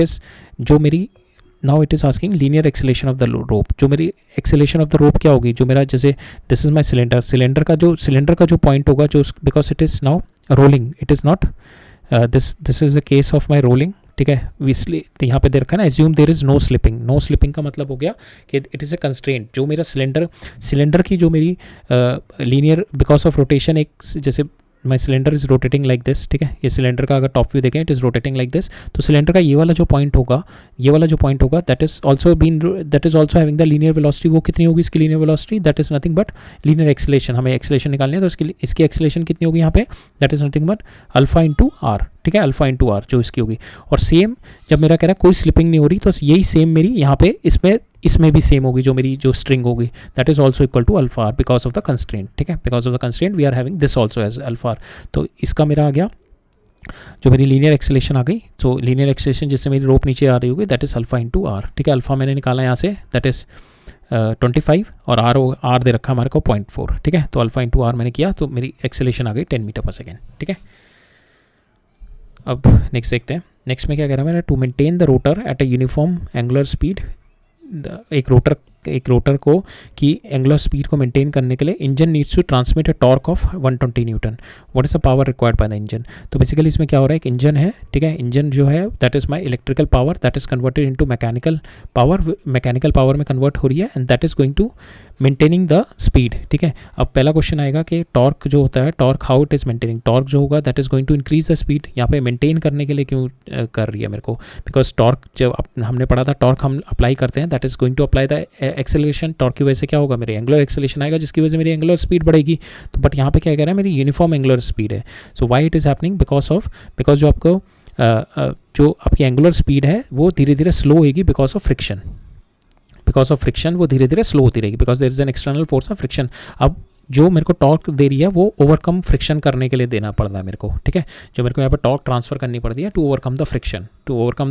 is asking linear acceleration of the rope. जो मेरी एक्सेलेरेशन ऑफ द रोप क्या होगी, जो मेरा जैसे दिस इज माई सिलेंडर का जो पॉइंट होगा, जो because it is now rolling, it is not this is a case of my rolling, ठीक है. इसलिए यहाँ पे दे रखा है ना, assume there is no slipping. No slipping का मतलब हो गया कि इट इज़ अ कंस्ट्रेंट. जो मेरा सिलेंडर की जो मेरी लीनियर बिकॉज ऑफ रोटेशन, एक जैसे my cylinder is rotating like this, ठीक है. ये सिलेंडर का अगर टॉप व्यू देखें, it is rotating like this. तो सिलेंडर का ये वाला जो पॉइंट होगा, that is also having the linear velocity. वो कितनी होगी इसकी linear velocity, that is nothing but linear acceleration. हमें एक्सेलेरेशन निकालनी है, तो इसकी एक्सेलेरेशन कितनी होगी यहाँ पे, that is nothing but alpha into R, ठीक है. अल्फा इंटू आर जो इसकी होगी. और सेम जब मेरा कह रहा है कोई स्लिपिंग नहीं हो रही, तो यही सेम मेरी यहाँ पे इसमें भी सेम होगी. जो मेरी जो स्ट्रिंग होगी, that is also equal to alpha R because of the constraint, ठीक है. Because of the constraint we are having this also as alpha R. तो इसका मेरा आ गया जो मेरी लीनियर एक्सेलेरेशन आ गई. सो लीनियर एक्सेलेरेशन जिससे मेरी रोप नीचे आ रही होगी, that is alpha into R, ठीक है. अल्फा मैंने निकाला यहाँ से, दैट इज 25, और आर दे रखा हमारे को 0.4, ठीक है. तो अल्फा इंटू आर मैंने किया, तो मेरी एक्सेलेरेशन आ गई 10 मीटर पर सेकेंड, ठीक है. अब नेक्स्ट देखते हैं. नेक्स्ट में क्या कह रहा है मेरा, to maintain the rotor at a uniform angular speed. एक रोटर को की एंगुलर स्पीड को मेंटेन करने के लिए engine needs to transmit a torque of 120 newton. What is the power required by the engine. तो बेसिकली इसमें क्या हो रहा है, एक इंजन है, ठीक है. इंजन जो है that is my electrical power, that is converted into mechanical power में कन्वर्ट हो रही है, and that is going to maintaining the speed, ठीक है. अब पहला क्वेश्चन आएगा कि टॉर्क जो होता है, torque how it is maintaining. Torque जो होगा that is going to increase the speed. यहाँ पे मेंटेन करने के लिए क्यों कर रही है मेरे को, बिकॉज टॉर्क जब हमने पढ़ा था, टॉर्क हम अप्लाई करते हैं, that is going to apply the acceleration. Torque की वजह से क्या होगा, मेरे एंगुलर एक्सेलरेशन आएगा, जिसकी वजह से मेरी एंगुलर स्पीड बढ़ेगी. तो बट यहाँ पे क्या कह रहा है, मेरी यूनिफॉर्म एंगुलर स्पीड है. So why it is happening, because जो आपको जो आपकी एंगुलर स्पीड है वो धीरे धीरे स्लो होगी बिकॉज ऑफ फ्रिक्शन. वो धीरे धीरे स्लो होती रहेगी because there is an external force of friction. अब जो मेरे को टॉर्क दे रही है वो ओवरकम फ्रिक्शन करने के लिए देना पड़ रहा है मेरे को, ठीक है. जो मेरे को यहाँ पर टॉर्क ट्रांसफर करनी पड़ती है to overcome the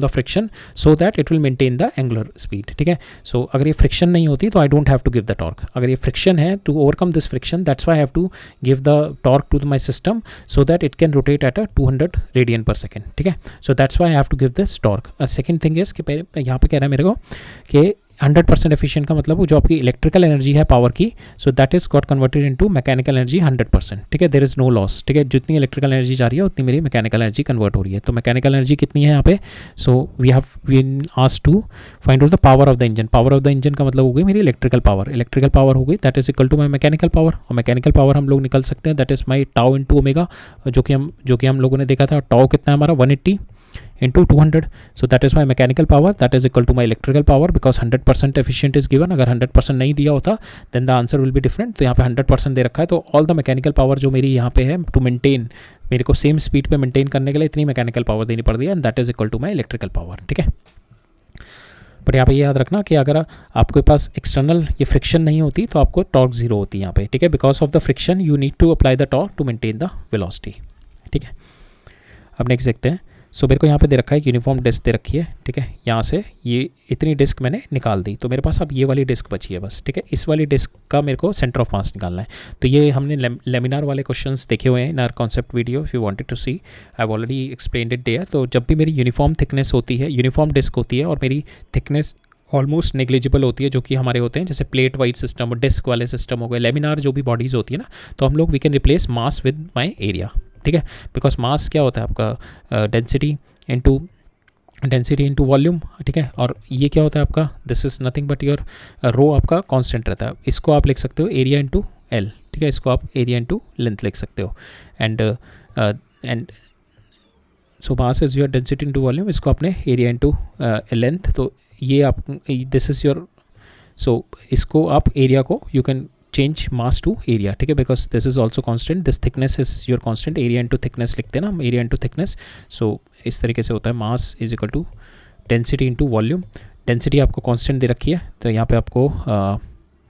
friction so that it will maintain the angular speed, ठीक है. सो अगर ये फ्रिक्शन नहीं होती तो I don't have to give the torque. अगर ये फ्रिक्शन है, to overcome this friction, that's why I have to give the torque to my system so that it can rotate at a 200 radian per second, ठीक है. So that's why I have to give this torque. Second thing is कि यहाँ पे कह रहा है मेरे को कि 100% एफिशिएंट का मतलब जो आपकी इलेक्ट्रिकल एनर्जी है पावर की, सो that is got converted into mechanical energy 100%, ठीक है. देयर इज नो लॉस, ठीक है. जितनी इलेक्ट्रिकल एनर्जी जा रही है उतनी मेरी मैकेनिकल एनर्जी कन्वर्ट हो रही है. तो मैकेनिकल एनर्जी कितनी है यहाँ पे, so we asked to find out the power of the engine. Power of the engine का मतलब हो गई मेरी इलेक्ट्रिकल पावर हो गई, that is equal to my mechanical power. और मैकेनिकल पावर हम लोग निकल सकते हैं, that is my tau into omega, जो कि हम लोगों ने देखा था. टाउ कितना है हमारा 180, into 200. So that is my mechanical power, that is equal to my electrical power, because 100% efficient is given. अगर 100% नहीं दिया होता then the answer will be different. तो यहाँ पे 100% दे रखा है, तो all the mechanical power जो मेरी यहाँ पे है to maintain, मेरे को सेम स्पीड पे मेंटेन करने के लिए इतनी मैकेनिकल पावर देनी पड़ रही है, and that is equal to my electrical power. ठीक है, बट यहाँ पे ये याद रखना कि अगर आपके पास एक्सटर्नल ये फ्रिक्शन नहीं होती तो आपको टॉर्क जीरो होती है यहाँ पे. ठीक है, because of the friction you need to apply the torque to maintain the velocity. ठीक है, अब नेक्स्ट देखते हैं. सो मेरे को यहाँ पे दे रखा है यूनिफॉर्म डिस्क दे रखी है. ठीक है, यहाँ से ये इतनी डिस्क मैंने निकाल दी, तो मेरे पास अब ये वाली डिस्क बची है बस. ठीक है, इस वाली डिस्क का मेरे को सेंटर ऑफ मास निकालना है. तो ये हमने लेमिनार वाले क्वेश्चंस देखे हुए हैं in our concept video. If you wanted to see, I have already explained it there. तो जब भी मेरी यूनिफॉर्म थिकनेस होती है, यूनिफॉर्म डिस्क होती है और मेरी थिकनेस ऑलमोस्ट नेग्लिजिबल होती है, जो कि हमारे होते हैं जैसे प्लेट वाइड सिस्टम और डिस्क वाले सिस्टम हो गए, लेमिनार जो भी बॉडीज़ होती है ना, तो हम लोग we can replace mass with my area. ठीक है, बिकॉज मास क्या होता है आपका डेंसिटी इनटू वॉल्यूम. ठीक है, और ये क्या होता है आपका, this is nothing but your rho आपका कांस्टेंट रहता है. इसको आप लिख सकते हो एरिया इनटू एल. ठीक है, इसको आप एरिया इनटू लेंथ लिख सकते हो. And so mass is your density into volume, इसको आपने एरिया इनटू लेंथ. तो ये आप दिस इज़ योर, सो इसको आप एरिया को you can change mass to area. ठीक है, because this is also constant, this thickness is your constant, area into thickness लिखते हैं ना, एरिया इंटू थिकनेस. सो इस तरीके से होता है mass is equal to density into volume. Density आपको कांस्टेंट दे रखी है, तो यहाँ पे आपको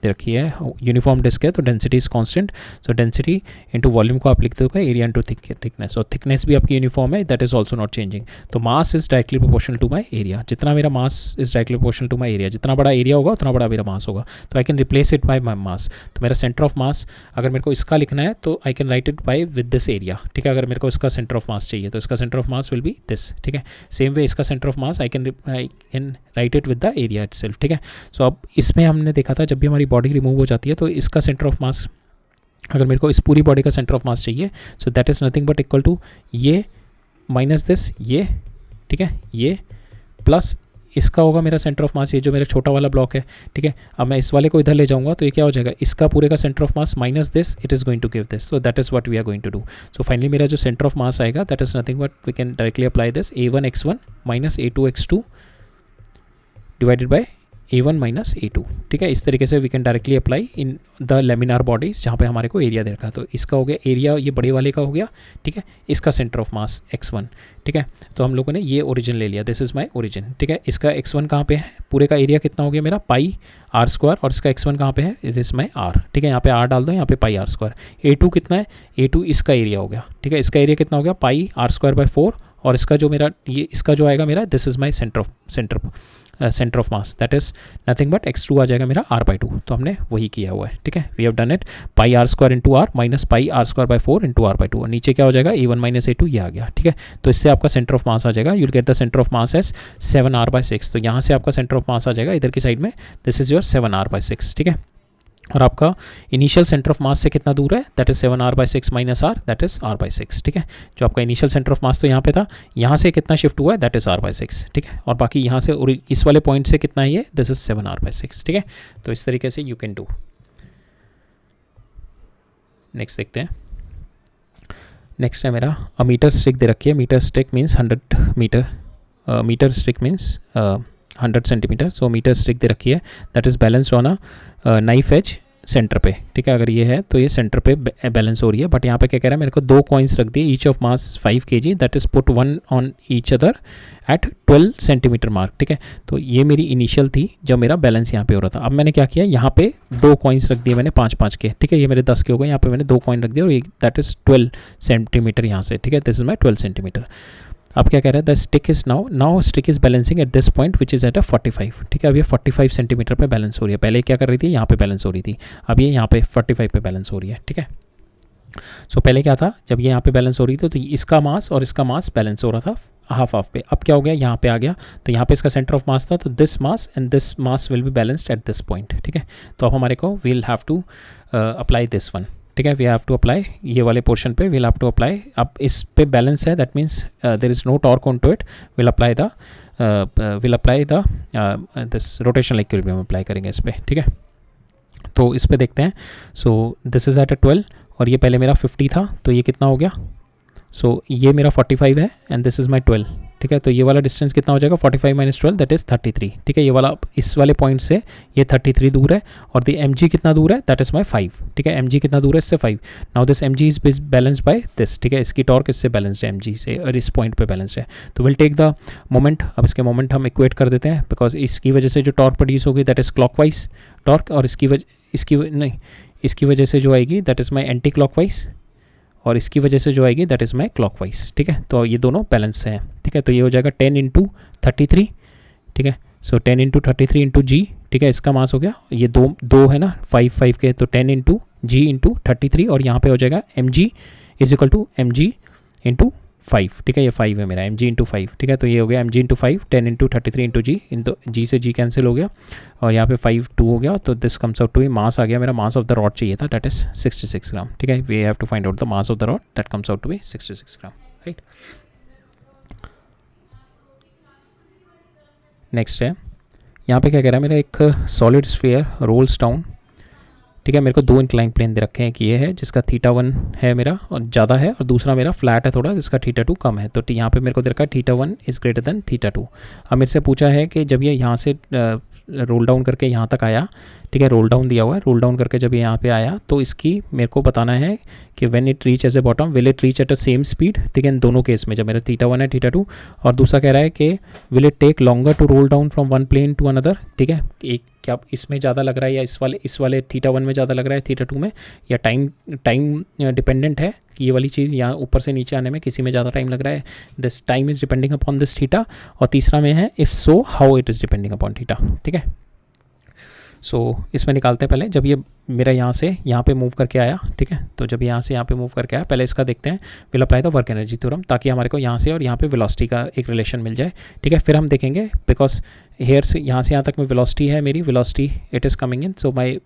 दे रखी है यूनिफॉर्म डिस्क है तो density is constant. So density into volume को आप लिखते हो एरिया इंटू थिकनेस, और थिकनेस भी आपकी यूनिफॉर्म है, that is also not changing. तो mass is directly proportional to my area. जितना मेरा mass is directly proportional to my area, जितना बड़ा एरिया होगा उतना बड़ा मेरा मास होगा. तो I can replace it by my mass. तो मेरा सेंटर ऑफ मास अगर मेरे को इसका लिखना है तो I can write it by with this area. ठीक है, अगर मेरे को इसका सेंटर ऑफ मास चाहिए तो इसका centre of mass will B this. ठीक है, सेम वे इसका centre of mass I can write it with the area itself. ठीक है, सो अब इसमें हमने देखा था जब भी हमारी बॉडी रिमूव हो जाती है तो इसका सेंटर ऑफ मास, अगर मेरे को इस पूरी बॉडी का सेंटर ऑफ मास चाहिए, so that is nothing but equal to ये माइनस दिस ये. ठीक है, ये प्लस इसका होगा मेरा सेंटर ऑफ मास, ये जो मेरा छोटा वाला ब्लॉक है. ठीक है, अब मैं इस वाले को इधर ले जाऊंगा तो ये क्या हो जाएगा, इसका पूरे का centre of mass minus this, it is going to give this. So that is what we are going to do. So finally मेरा जो सेंटर ऑफ मास आएगा that is nothing but we can directly apply this a1x1 minus a2x2 divided by a1 minus a2. ठीक है, इस तरीके से we can directly apply in the laminar bodies जहाँ पे हमारे को एरिया दे रखा है. तो इसका हो गया एरिया, ये बड़े वाले का हो गया. ठीक है, इसका सेंटर ऑफ मास x1. ठीक है, तो हम लोगों ने ये ओरिजिन ले लिया, दिस इज़ माई ओरिजिन. ठीक है, इसका x1 कहाँ पे है, पूरे का एरिया कितना हो गया मेरा पाई आर स्क्वायर, और इसका x1 कहाँ पे है, इट इज़ माई आर. ठीक है, यहाँ पे आर डाल दो, यहाँ पे पाई आर स्क्वायर. a2 कितना है, a2 इसका एरिया हो गया. ठीक है, इसका एरिया कितना हो गया पाई आर स्क्वायर बाय 4, और इसका जो मेरा ये इसका जो आएगा मेरा, this is my centre of mass, that is nothing but x2 आ जाएगा मेरा r/2. तो हमने वही किया हुआ है. ठीक है, we have done it, pi r square into r minus pi r square by 4 into r/2, और नीचे क्या हो जाएगा a1 माइनस a2, ये आ गया. ठीक है, तो इससे आपका सेंटर ऑफ मास आ जाएगा, you will get the centre of mass as 7r/6. तो यहाँ से आपका सेंटर ऑफ मास आ जाएगा इधर की साइड में, दिस इज योर 7r/6. ठीक है, और आपका इनिशियल सेंटर ऑफ मास से कितना दूर है, that is 7r/6 minus r, that is r/6. ठीक है, जो आपका इनिशियल सेंटर ऑफ मास तो यहाँ पे था, यहाँ से कितना शिफ्ट हुआ है, दैट इज r/6. ठीक है, और बाकी यहाँ से इस वाले पॉइंट से कितना है ये, दिस इज 7r/6. ठीक है, तो इस तरीके से यू कैन डू. नेक्स्ट देखते हैं. नेक्स्ट है मेरा मीटर स्टिक दे रखी है. Metre stick means 100 metre, metre stick means 100 centimetre. So metre stick दे रखी है, that is balanced on a knife edge centre पे. ठीक है, अगर ये है तो ये सेंटर पे बैलेंस हो रही है. बट यहाँ पे क्या कह रहा है, मेरे को 2 कॉइन्स रख दिए, each of mass 5 kg, that is put 1 on each other at 12 centimetre mark. ठीक है, तो ये मेरी इनिशियल थी जब मेरा बैलेंस यहाँ पे हो रहा था. अब मैंने क्या किया, यहाँ पे 2 कॉइन्स रख दिए मैंने 5-5 के. ठीक है, ये मेरे 10 के हो गए, यहाँ पे मैंने 2 कॉइन रख दिया, और दैट इज़ 12 सेंटीमीटर यहाँ से. ठीक है, दिस इज माई 12 सेंटीमीटर. अब क्या कह रहा है, the stick is now stick is balancing eight this point which is at अ 45. ठीक है, अब ये 45 सेंटीमीटर पे बैलेंस हो रही है. पहले क्या कर रही थी, यहाँ पे बैलेंस हो रही थी, अब ये यहाँ पे 45 पे बैलेंस हो रही है. ठीक है, सो पहले क्या था, जब ये यहाँ पे बैलेंस हो रही थी तो इसका मास और इसका मास बैलेंस हो रहा था हाफ पे. अब क्या हो गया, यहाँ पे आ गया, तो यहाँ पे इसका सेंटर ऑफ मास था, तो this mass and this mass will be balanced at this point. ठीक है, तो अब हमारे को we'll have to apply this one. ठीक है, वी हैव टू अप्लाई ये वाले पोर्शन पे, वील हैव टू अप्लाई. अब इस पे बैलेंस है, that means there is no torque on to it, will apply the this rotational equilibrium apply करेंगे इस पे. ठीक है, तो इस पे देखते हैं. सो दिस इज एट अ 12, और ये पहले मेरा 50 था, तो ये कितना हो गया, सो ये मेरा 45 है एंड दिस इज़ माई 12. ठीक ठीक है। तो ये वाला डिस्टेंस कितना हो जाएगा 45 माइनस 12 दैट इज़ 33, ठीक है। ये वाला इस वाले पॉइंट से ये 33 दूर है और द mg कितना दूर है दैट इज़ माई 5, ठीक है। mg कितना दूर है इससे 5। Now this mg is balanced bye this, ठीक है। इसकी टॉर्क इससे बैलेंस्ड है mg से और इस पॉइंट पे बैलेंस्ड है। तो विल टेक द मोमेंट, अब इसके मोमेंट हम इक्वेट कर देते हैं बिकॉज इसकी वजह से जो टॉर्क प्रोड्यूस होगी दैट इज़ क्लॉकवाइज टॉर्क और इसकी वजह से जो आएगी that is my anti clockwise और इसकी वजह से जो आएगी दैट इज़ माई क्लॉकवाइज, ठीक है। तो ये दोनों बैलेंस हैं, ठीक है। तो ये हो जाएगा 10 × 33, ठीक है। सो 10 × 33 × g, ठीक है। इसका मास हो गया, ये दो है ना 5 के, तो 10 × g × 33 और यहाँ पे हो जाएगा mg = mg × 5, ठीक है। ये 5 है मेरा mg × 5, ठीक है। तो ये हो गया mg × 5 10 × 33 × g, इन तो g से g कैंसिल हो गया और यहाँ पे 5 2 हो गया। तो this comes out to be mass आ गया मेरा, मास ऑफ द रॉड चाहिए था दैट इज 66 ग्राम, ठीक है। We have to find out the mass of the rod that comes out to be 66 gram, right. Next है यहाँ पे क्या कह रहा है मेरा, एक सॉलिड स्फीयर रोल्स डाउन, ठीक है। मेरे को 2 इंक्लाइन प्लेन दे रखे हैं कि ये है जिसका θ1 है मेरा और ज़्यादा है और दूसरा मेरा फ्लैट है थोड़ा जिसका θ2 कम है। तो यहाँ पे मेरे को दे रखा है θ1 इज़ ग्रेटर देन θ2। अब मेरे से पूछा है कि जब ये यहाँ से रोल डाउन करके यहाँ तक आया, ठीक है, रोल डाउन दिया हुआ है, रोल डाउन करके जब ये यहाँ पे आया तो इसकी मेरे को बताना है कि when it reach as a bottom will it reach at a same speed, ठीक है। इन दोनों केस में जब मेरा θ1 है θ2 और दूसरा कह रहा है कि will it take longer to roll down from one plane to another, ठीक है। एक क्या इसमें ज़्यादा लग रहा है या इस वाले θ1 में ज़्यादा लग रहा है θ2 में, या टाइम डिपेंडेंट है कि ये वाली चीज़ यहाँ ऊपर से नीचे आने में किसी में ज़्यादा टाइम लग रहा है, this time is depending upon this theta. और तीसरा में है if so how it is depending upon theta, ठीक है। सो इसमें निकालते हैं पहले, जब ये मेरा यहाँ से यहाँ पे मूव करके आया, ठीक है। तो जब यहाँ से यहाँ पे मूव करके आया, पहले इसका देखते हैं will apply the work energy theorem ताकि हमारे को यहाँ से और यहाँ पे वेलोसिटी का एक रिलेशन मिल जाए, ठीक है। फिर हम देखेंगे बिकॉज हेयर से यहाँ से यहाँ तक में वेलोसिटी है मेरी, velocity it is coming in, so my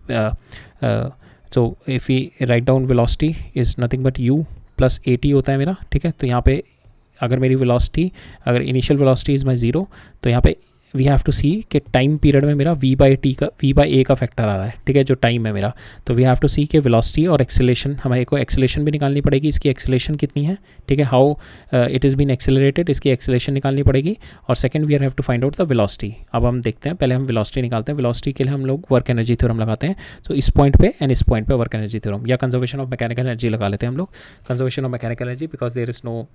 so if we write down velocity is nothing but u + at होता है मेरा, ठीक है। तो यहाँ पे अगर मेरी वेलोसिटी, अगर इनिशियल वेलोसिटी इज़ माई 0, तो यहाँ पे वी हैव टू सी कि टाइम पीरियड में मेरा v/a का फैक्टर आ रहा है, ठीक है, जो टाइम है मेरा। तो वी हैव टू सी कि वेलोसिटी और एक्सेलेरेशन, हमारे को एक्सेलेरेशन भी निकालनी पड़ेगी, इसकी एक्सेलेरेशन कितनी है, ठीक है, how it is been accelerated, इसकी एक्सेलेरेशन निकालनी पड़ेगी। और second we have to find out the velocity. अब हम देखते हैं, पहले हम वेलोसिटी निकालते हैं। वेलोसिटी के लिए हम लोग वर्क एनर्जी थ्योरम लगाते हैं। तो इस पॉइंट पे एंड इस पॉइंट पे वर्क एनर्जी थ्योरम या कंजर्वेशन ऑफ मैकेनिकल एनर्जी लगा लेते हैं हम लोग। Conservation of mechanical energy because there is no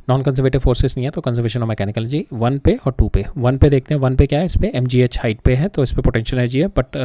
non conservative forces नहीं है, तो कंजर्वेशन ऑफ मैकेनिकल एनर्जी 1 पे और 2 पे। 1 पे देखते हैं, 1 पे क्या है, इस पे mgh हाइट पे है, तो इस पे पोटेंशियल एनर्जी है बट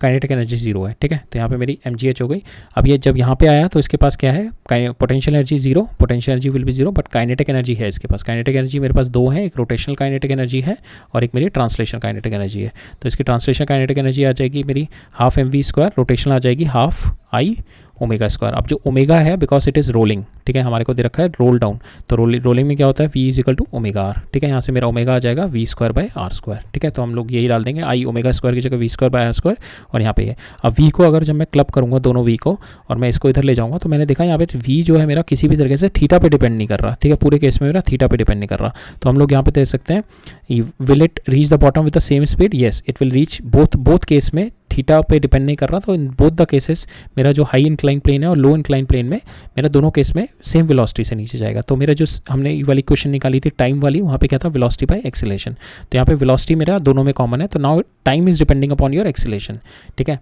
काइनेटिक एनर्जी 0 है, ठीक है। तो यहाँ पे मेरी mgh हो गई। अब ये जब यहाँ पे आया तो इसके पास क्या है, potential energy 0, potential energy will be 0 but kinetic energy है इसके पास। काइनेटिक एनर्जी मेरे पास 2 है, एक रोटेशनल काइनेटिक एनर्जी है और एक मेरी ट्रांसलेशन काइनेटिक एनर्जी है। तो इसकी ट्रांसलेशन काइनेटिक एनर्जी आ जाएगी मेरी ½ mv², रोटेशनल आ जाएगी ½ I⍵²। अब जो ओमेगा है बिकॉज इट इज़ रोलिंग, ठीक है, हमारे को दे रखा है रोल डाउन, तो रोलिंग में क्या होता है v = ω/r, ठीक है। यहाँ से मेरा ओमेगा आ जाएगा v²/r², ठीक है। तो हम लोग यही डाल देंगे I⍵² की जगह v²/r² और यहाँ पे है। अब v को अगर जब मैं क्लब करूँगा दोनों v को और मैं इसको इधर ले जाऊँगा तो मैंने देखा यहाँ पे v जो है मेरा किसी भी तरीके से थीटा पे डिपेंड नहीं कर रहा, ठीक है। पूरे केस में मेरा थीटा पे डिपेंड नहीं कर रहा। तो हम लोग यहाँ पे देख सकते हैं will it reach the bottom with the same speed, yes it will reach both case में थीटा पे डिपेंड नहीं कर रहा। तो इन बोथ द केसेस मेरा जो हाई इंक्लाइन प्लेन है और लो इंक्लाइन प्लेन में मेरा दोनों केस में सेम वेलोसिटी से नीचे जाएगा। तो मेरा जो हमने ये वाली क्वेश्चन निकाली थी टाइम वाली, वहाँ पे क्या था, वेलोसिटी बाय एक्सेलरेशन। तो यहाँ पे वेलोसिटी मेरा दोनों में कॉमन है, तो now time is depending upon your acceleration, ठीक है।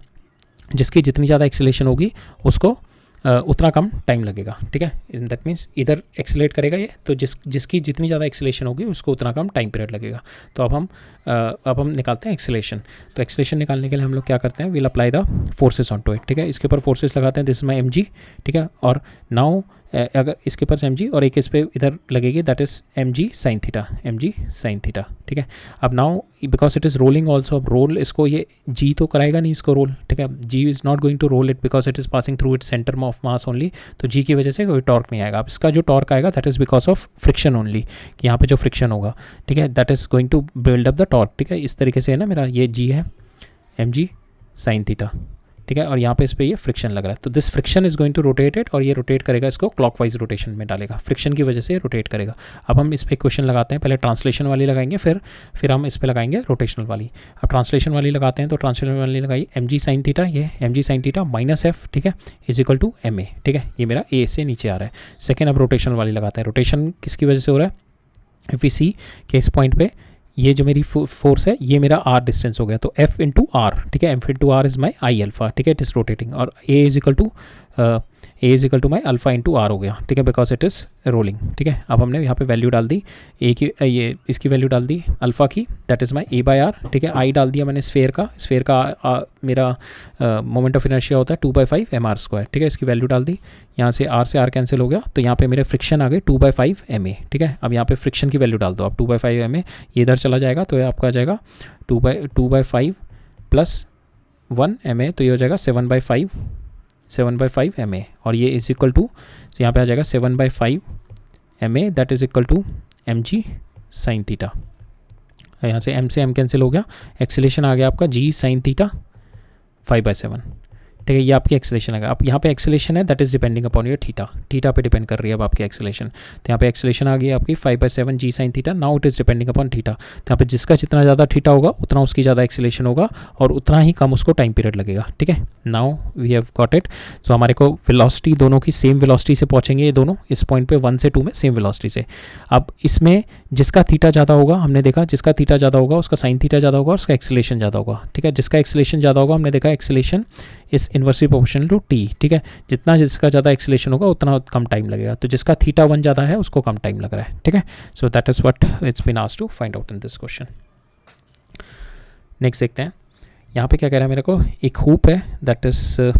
जिसकी जितनी ज़्यादा एक्सेलरेशन होगी उसको उतना कम टाइम लगेगा, ठीक है। दैट मीन्स इधर एक्सेलरेट करेगा ये, तो जिसकी जितनी ज़्यादा एक्सेलरेशन होगी उसको उतना कम टाइम पीरियड लगेगा। तो अब हम निकालते हैं एक्सेलरेशन। तो एक्सेलरेशन निकालने के लिए हम लोग क्या करते हैं, will apply the forces on to it, ठीक है। इसके ऊपर फोर्सेस लगाते हैं, दिस माई mg, ठीक है। और नाउ अगर इसके ऊपर mg और एक इस पे इधर लगेगी that is mg sin theta, ठीक है। अब now because it is rolling also, अब रोल इसको ये g तो कराएगा नहीं इसको रोल, ठीक है। g is not going to roll it because it is passing through it centre of mass only, तो g की वजह से कोई टॉर्क नहीं आएगा। अब इसका जो टॉर्क आएगा that is because of friction only, कि यहाँ पे जो फ्रिक्शन होगा, ठीक है, that is going to build up the torque, ठीक है। इस तरीके से है ना, मेरा ये g है mg sin थीटा, ठीक है। और यहाँ पे इस पे ये फ्रिक्शन लग रहा है, तो this friction is going to rotate it, और ये रोटेट करेगा इसको क्लॉकवाइज रोटेशन में डालेगा, फ्रिक्शन की वजह से रोटेट करेगा। अब हम इस पे क्वेश्चन लगाते हैं, पहले ट्रांसलेशन वाली लगाएंगे, फिर हम इस पे लगाएंगे रोटेशनल वाली। अब ट्रांसलेशन वाली लगाते हैं, तो ट्रांसलेशन वाली लगाई mg sin थीटा, ये mg sin थीटा -f, ठीक है, = ma, ठीक है। ये मेरा a से नीचे आ रहा है। सेकेंड अब रोटेशनल वाली लगाते हैं। रोटेशन किसकी वजह से हो रहा है, इफ़ वी सी कि इस पॉइंट पे ये जो मेरी फोर्स है ये मेरा आर डिस्टेंस हो गया, तो एफ इंटू आर, ठीक है, F into R is my I alpha, ठीक है, इट इज़ रोटेटिंग, और a is equal to my alpha into R हो गया, ठीक है, बिकॉज इट इज़ रोलिंग, ठीक है। अब हमने यहाँ पे वैल्यू डाल दी ए की, ये इसकी वैल्यू डाल दी अल्फा की, that is my a by r, ठीक है। आई डाल दिया मैंने स्फेयर का मेरा मोमेंट ऑफ इनर्शिया होता है 2/5 mr², ठीक है, इसकी वैल्यू डाल दी, यहाँ से आर कैंसिल हो गया, तो यहाँ पे मेरे फ्रिक्शन आ गए 2/5 ma, ठीक है। अब यहाँ पे फ्रिक्शन की वैल्यू डाल दो आप 2/5 ma, ये इधर चला जाएगा तो ये आपका आ जाएगा 2/5 प्लस 1 ma, तो ये हो जाएगा 7/5 ma, और ये इज इक्वल टू, तो यहाँ पे आ जाएगा 7/5 ma, that is equal to mg sine theta. यहाँ से m से m कैंसिल हो गया, एक्सेलेरेशन आ गया आपका g साइन थीटा 5/7, ठीक है, ये आपकी एक्सेलेरेशन है। अब यहाँ पे एक्सेलेरेशन है that is depending upon your theta पे डिपेंड कर रही है अब आपकी एक्सेलेरेशन, तो यहाँ पे एक्सेलेरेशन आ गई आपकी 5/7 g sine theta, now it is depending upon theta, तो यहाँ पे जिसका जितना ज़्यादा थीटा होगा उतना उसकी ज़्यादा एक्सेलेरेशन होगा और उतना ही कम उसको टाइम पीरियड लगेगा, ठीक है। Now we have got it, so हमारे को वेलोसिटी दोनों की सेम वेलोसिटी से पहुँचेंगे, ये दोनों इस पॉइंट पे 1 से 2 में सेम वेलोसिटी से। अब इसमें जिसका थीटा ज़्यादा होगा, हमने देखा जिसका थीटा ज़्यादा होगा उसका साइन थीटा ज़्यादा होगा और उसका एक्सेलेरेशन ज़्यादा होगा, ठीक है। जिसका एक्सेलेरेशन ज़्यादा होगा हमने देखा एक्सेलेरेशन इस इन्वर्सली प्रोपोर्शनल टू टी, ठीक है, जितना जिसका ज़्यादा एक्सेलेरेशन होगा उतना कम टाइम लगेगा, तो जिसका थीटा 1 ज़्यादा है उसको कम टाइम लग रहा है, ठीक है। So that is what it's been asked to find out in this question. Next देखते हैं, यहाँ पे क्या कह रहा है मेरे को, एक हुप है दैट इज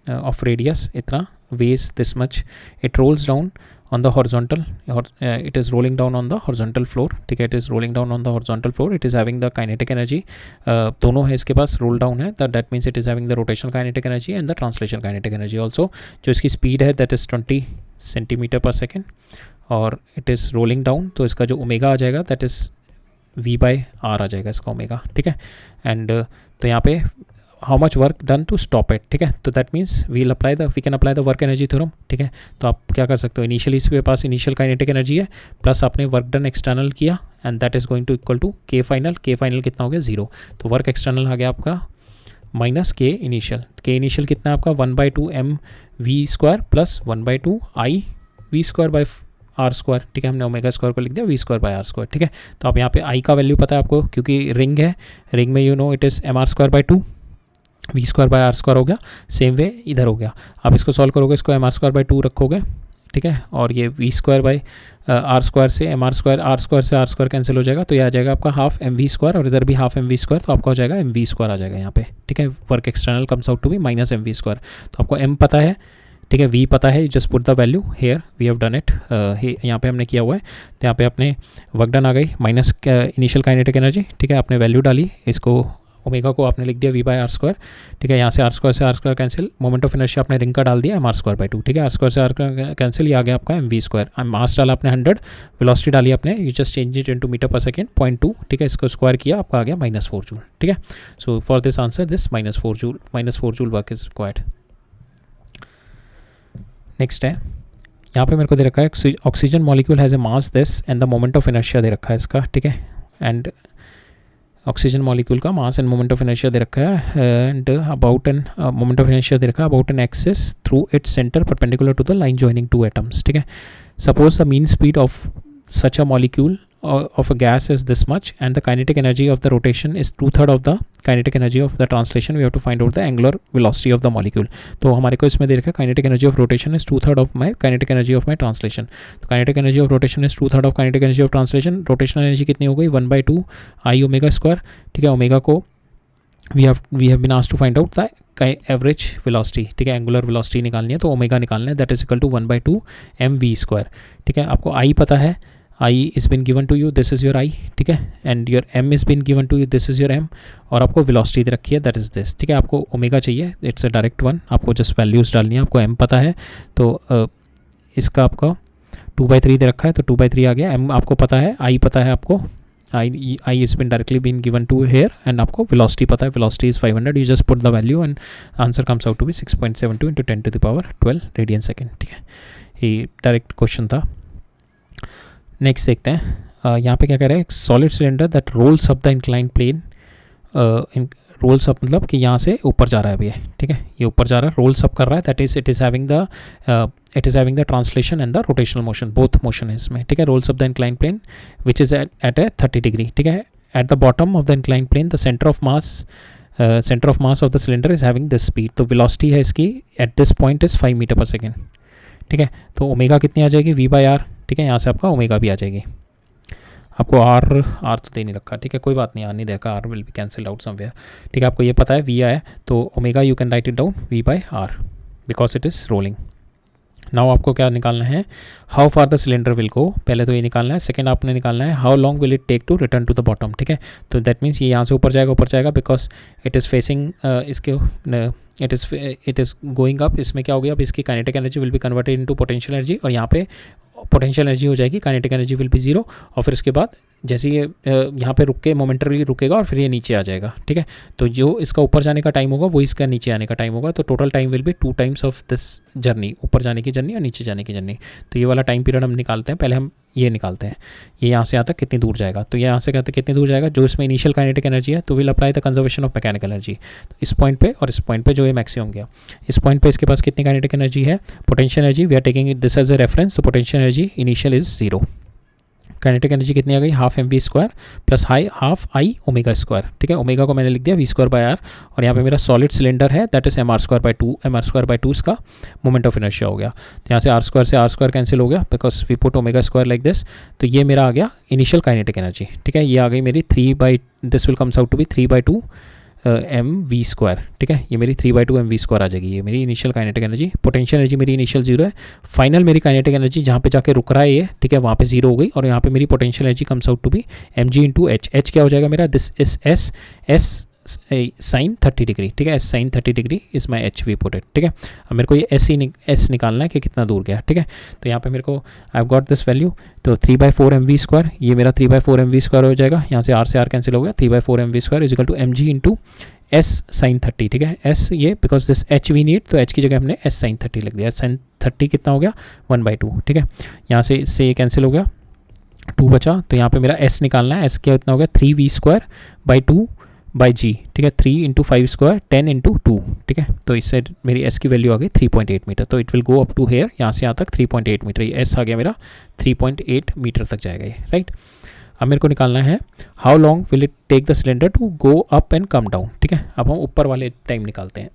ऑफ रेडियस इतना, weighs this much, it rolls down on the horizontal, it is rolling down on the horizontal floor, ठीक है, it is rolling down on the horizontal floor, it is having the kinetic energy, दोनों है इसके पास, roll down है, that means it is having the rotational kinetic energy and the translation kinetic energy also। जो इसकी speed है that is 20 cm/s, और it is rolling down, तो इसका जो ओमेगा आ जाएगा that is v/r आ जाएगा इसका ओमेगा, ठीक है। एंड तो यहाँ पे how much work done to stop it, ठीक है, तो that means we can apply the work energy theorem, ठीक है। तो आप क्या कर सकते हो, इनिशियली इसके पास इनिशियल काइनेटिक एनर्जी है प्लस आपने वर्क डन एक्सटर्नल किया and that is going to equal to K final कितना हो गया 0, तो वर्क एक्सटर्नल आ गया आपका माइनस के इनिशियल कितना है आपका 1/2 mv² प्लस 1/2 IV²/r², ठीक है, हमने ओमेगा स्क्वायर को लिख दिया v²/r², ठीक है। तो आप यहाँ पे आई का वैल्यू पता है आपको क्योंकि रिंग है, रिंग में you know it is mr²/2, v²/r² हो गया, सेम वे इधर हो गया। आप इसको सॉल्व करोगे, इसको mr²/2 रखोगे, ठीक है, और ये v²/r² से r² से r² कैंसिल हो जाएगा, तो ये आ जाएगा आपका हाफ mv², और इधर भी हाफ mv², तो आपका हो जाएगा mv² आ जाएगा यहाँ पे, ठीक है। Work external comes out to be minus mv², तो आपको m पता है, ठीक है, v पता है, just put the value here, we have done it, यहाँ पे हमने किया हुआ है, तो यहाँ पे अपने वर्क डन आ गई माइनस इनिशियल काइनेटिक एनर्जी, ठीक है, आपने वैल्यू डाली, इसको ओमेगा को आपने लिख दिया v/r², ठीक है, यहाँ से r² से r² cancel, moment of inertia आपने रिंग का डाल दिया mr²/2, ठीक है, r² से r² कैंसिल, ये आ गया आपका mv², मास डाला आपने 100, वेलोसिटी डाली आपने, you just change it into metre per second 0.2, ठीक है, इसको स्क्वायर किया, आपका आ गया -4 जूल, ठीक है। So for this answer this -4 joule work is required. Next है, यहाँ पे मेरे को दे रखा है oxygen molecule has a mass this and the moment of inertia दे रखा है इसका, ठीक है, एंड ऑक्सीजन मॉलिक्यूल का mass and moment of inertia दे रखा है, and about an moment of inertia दे रखा है about an axis through its centre perpendicular to the line joining 2 atoms, ठीक है। Suppose the mean speed of such a molecule of a gas is this much and the kinetic energy of the rotation is 2/3 of the kinetic energy of the translation, we have to find out the angular velocity of the molecule। तो हमारे को इसमें दे रखा है kinetic energy of rotation is 2/3 of my kinetic energy of my translation, तो kinetic energy of rotation is 2/3 of kinetic energy of translation, rotational energy कितनी हो गई 1/2 I omega square, ठीक है, ओमेगा को we have been asked to find out the average velocity, ठीक है, angular velocity निकालनी है, तो ओमेगा निकालना है, that is equal to 1/2 mv², ठीक है। आपको I पता है, I is been given to you, this is your I, ठीक है, and your m is been given to you, this is your m, और आपको velocity दे रखी है that is this, ठीक है। आपको ओमेगा चाहिए, it's a direct one, आपको just values डालनी है, आपको m पता है, तो इसका आपका 2/3 दे रखा है, तो 2/3 आ गया, m आपको पता है, I पता है आपको, I is been directly been given to here, and आपको velocity पता है, velocity is 500, you just put the value and answer comes out to be 6.72 into 10 to the power 12 radian second, ठीक है, ये डायरेक्ट क्वेश्चन था। Next देखते हैं, यहाँ पे क्या कह रहा है, solid cylinder that rolls up the incline plane rolls up मतलब कि यहाँ से ऊपर जा रहा है अभी ये, ठीक है, ये ऊपर जा रहा है, रोल्स अप कर रहा है, that is it is having the translation and the rotational motion, both motion है इसमें, ठीक है। Rolls up the incline plane which is at a 30 degree, ठीक है। At the bottom of the incline plane the centre of mass of the cylinder is having this speed, तो velocity है इसकी at this point is 5 metre per second, ठीक है। तो omega कितनी आ जाएगी, v/r, ठीक है, यहाँ से आपका ओमेगा भी आ जाएगी। आपको आर तो दे नहीं रखा, ठीक है, कोई बात नहीं, आर नहीं दे रखा, r will be cancel out somewhere, ठीक है। आपको ये पता है वी आया, तो omega you can write it down v/r because it is rolling. Now आपको क्या निकालना है, how far the cylinder will go, पहले तो ये निकालना है। सेकंड आपने निकालना है how long will it take to return to the bottom, ठीक है। तो दैट मीन्स ये यहाँ से ऊपर जाएगा बिकॉज इट इज़ फेसिंग इसके इट इज़ गोइंग अप, इसमें क्या हो गया, अब इसकी kinetic energy will be converted into potential energy, और यहाँ पे पोटेंशियल एनर्जी हो जाएगी, kinetic energy will be zero, और फिर उसके बाद जैसे ये यहाँ पे रुक के मोमेंटरी रुकेगा और फिर ये नीचे आ जाएगा, ठीक है। तो जो इसका ऊपर जाने का टाइम होगा वो इसका नीचे आने का टाइम होगा, तो total time will be 2 times of this journey, ऊपर जाने की जर्नी और नीचे जाने की जर्नी। तो ये वाला टाइम पीरियड हम निकालते हैं, पहले हम ये निकालते हैं, ये यहाँ से यहाँ तक कितनी दूर जाएगा, तो ये यहाँ से कहते हैं कितनी दूर जाएगा, जो इसमें इनिशियल काइनेटिक एनर्जी है तो will apply the conservation of mechanical energy, तो इस पॉइंट पे और इस पॉइंट पे जो ये मैक्सिमम गया, इस पॉइंट पे इसके पास कितनी काइनेटिक एनर्जी है, potential energy, we are taking this as a reference, तो potential energy initial is 0, kinetic energy कितनी आ गई, half mv² plus half I omega square, ठीक है। ओमेगा को मैंने लिख दिया v²/r, और यहाँ पे मेरा सॉलिड सिलेंडर है दैट इज mr²/2 इसका मोमेंट ऑफ इनर्शिया हो गया, तो यहाँ से r² से r² कैंसिल हो गया because we put omega square like this, तो ये मेरा आ गया इनिशियल काइनेटिक एनर्जी, ठीक है। ये आ गई मेरी this will comes out to be 3/2 mv², ठीक है, ये मेरी 3/2 mv² आ जाएगी, ये मेरी initial kinetic energy. Potential energy मेरी इनिशियल 0 है, फाइनल मेरी काइनेटिक एनर्जी जहाँ पे जाके रुक रहा है ये, ठीक है, वहाँ पे 0 हो गई, और यहाँ पे मेरी potential energy comes out to be mg into h क्या हो जाएगा मेरा, this is s sine 30 degree, ठीक है, s sine 30 degree is my h we put it, ठीक है। अब मेरे को ये s निकालना है कि कितना दूर गया, ठीक है। तो यहाँ पे मेरे को I have got this value, तो 3/4 mv², ये मेरा 3/4 mv² हो जाएगा, यहाँ से r से r कैंसिल हो गया, 3/4 mv² is equal to mg into s sine 30, ठीक है। s ये because this h we need, तो h की जगह हमने s साइन 30 लिख दिया, s साइन 30 कितना हो गया 1/2, ठीक है। यहाँ से इससे ये कैंसिल हो गया, 2 बचा, तो यहाँ पे मेरा s निकालना है, s क्या इतना हो गया 3v²/2/g, ठीक है, 3 इंटू 5² 10 इंटू 2, ठीक है। तो इससे मेरी s की वैल्यू आ गई 3.8 मीटर, तो it will go up to here, यहाँ से यहाँ तक 3.8 मीटर, ये s आ गया मेरा 3.8 मीटर तक जाएगा ये, राइट। अब मेरे को निकालना है how long will it take the cylinder to go up and come down, ठीक है। अब हम ऊपर वाले टाइम निकालते हैं,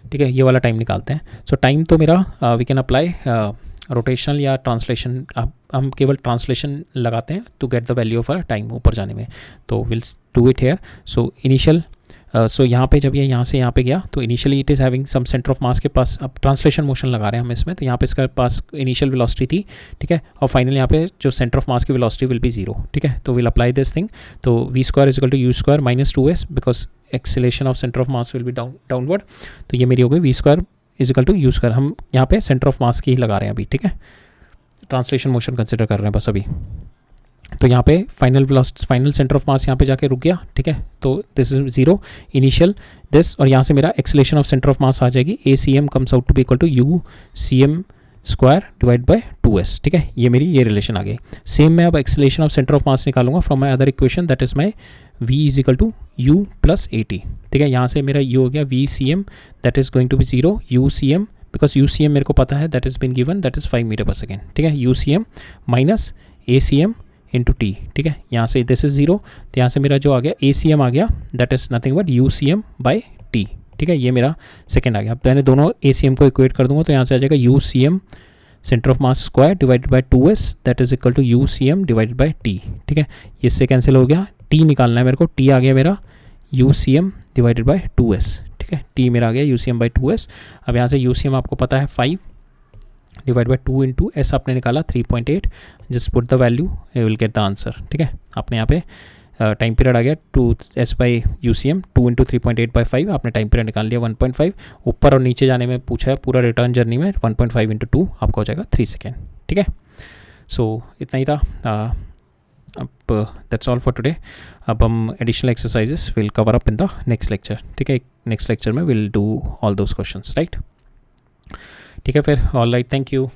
ठीक है, ये वाला टाइम निकालते हैं। सो टाइम तो मेरा वी कैन अप्लाई रोटेशनल या ट्रांसलेशन, हम केवल ट्रांसलेशन लगाते हैं to get the value of time ऊपर जाने में, तो will do it here. So initial so यहाँ पे जब ये यहाँ से यहाँ पे गया, तो initially it is having some centre of mass के पास, अब ट्रांसलेशन मोशन लगा रहे हैं हम इसमें, तो यहाँ पे इसका पास इनिशियल वेलोसिटी थी, ठीक है, और फाइनल यहाँ पे जो सेंटर ऑफ मास की वेलोसिटी विल बी 0, ठीक है। तो विल अप्लाई दिस थिंग, तो v² is equal to u² minus 2s because acceleration of centre of mass will be downward, तो ये मेरी हो गई v² is equal to u², हम यहाँ पे सेंटर ऑफ मास की ही लगा रहे हैं अभी, ठीक है, ट्रांसलेशन मोशन कंसिडर कर रहे हैं बस अभी। तो यहाँ पे फाइनल सेंटर ऑफ मास यहाँ पे जाके रुक गया, ठीक है, तो दिस इज 0 इनिशियल दिस, और यहाँ से मेरा acceleration of centre of mass आ जाएगी ACM comes out to be equal to UCM² divide by 2s, ठीक है, ये मेरी ये रिलेशन आ गई। सेम मैं अब acceleration of centre of mass निकालूंगा from my other equation that is my v is equal to u plus AT, ठीक है। यहाँ से मेरा u हो गया VCM that is going to be 0 UCM because UCM मेरे को पता है that is been given that is 5 metre per second, ठीक है, UCM minus ACM into T, ठीक है। यहाँ से दिस इज 0, तो यहाँ से मेरा जो आ गया ACM आ गया that is nothing but UCM by T, ठीक है, ये मेरा सेकेंड आ गया। अब मैंने दोनों ACM को इक्वेट कर दूंगा, तो यहाँ से आ जाएगा UCM centre of mass square divided by 2s that is equal to UCM divided by T, ठीक है, इससे कैंसिल हो गया, टी निकालना है मेरे को, टी आ गया मेरा UCM डिवाइडेड बाय 2s, ठीक है, टी मेरा आ गया UCM बाय 2s। अब यहाँ से UCM आपको पता है 5 डिवाइड बाय 2 इंटू एस आपने निकाला 3.8, just put the value you will get the answer, ठीक है। आपने यहाँ पे टाइम पीरियड आ गया 2s बाई UCM 2 इंटू 3.8/5, आपने टाइम पीरियड निकाल लिया 1.5, ऊपर और नीचे जाने में पूछा है पूरा रिटर्न जर्नी में 1.5 इंटू 2 आपका हो जाएगा 3 सेकेंड, ठीक है। सो इतना ही था, अब दैट्स ऑल फॉर टुडे। अब हम additional exercises will cover up in the next lecture, ठीक है, नेक्स्ट लेक्चर में will do all those questions, right, ठीक है। फिर ऑल राइट, थैंक यू।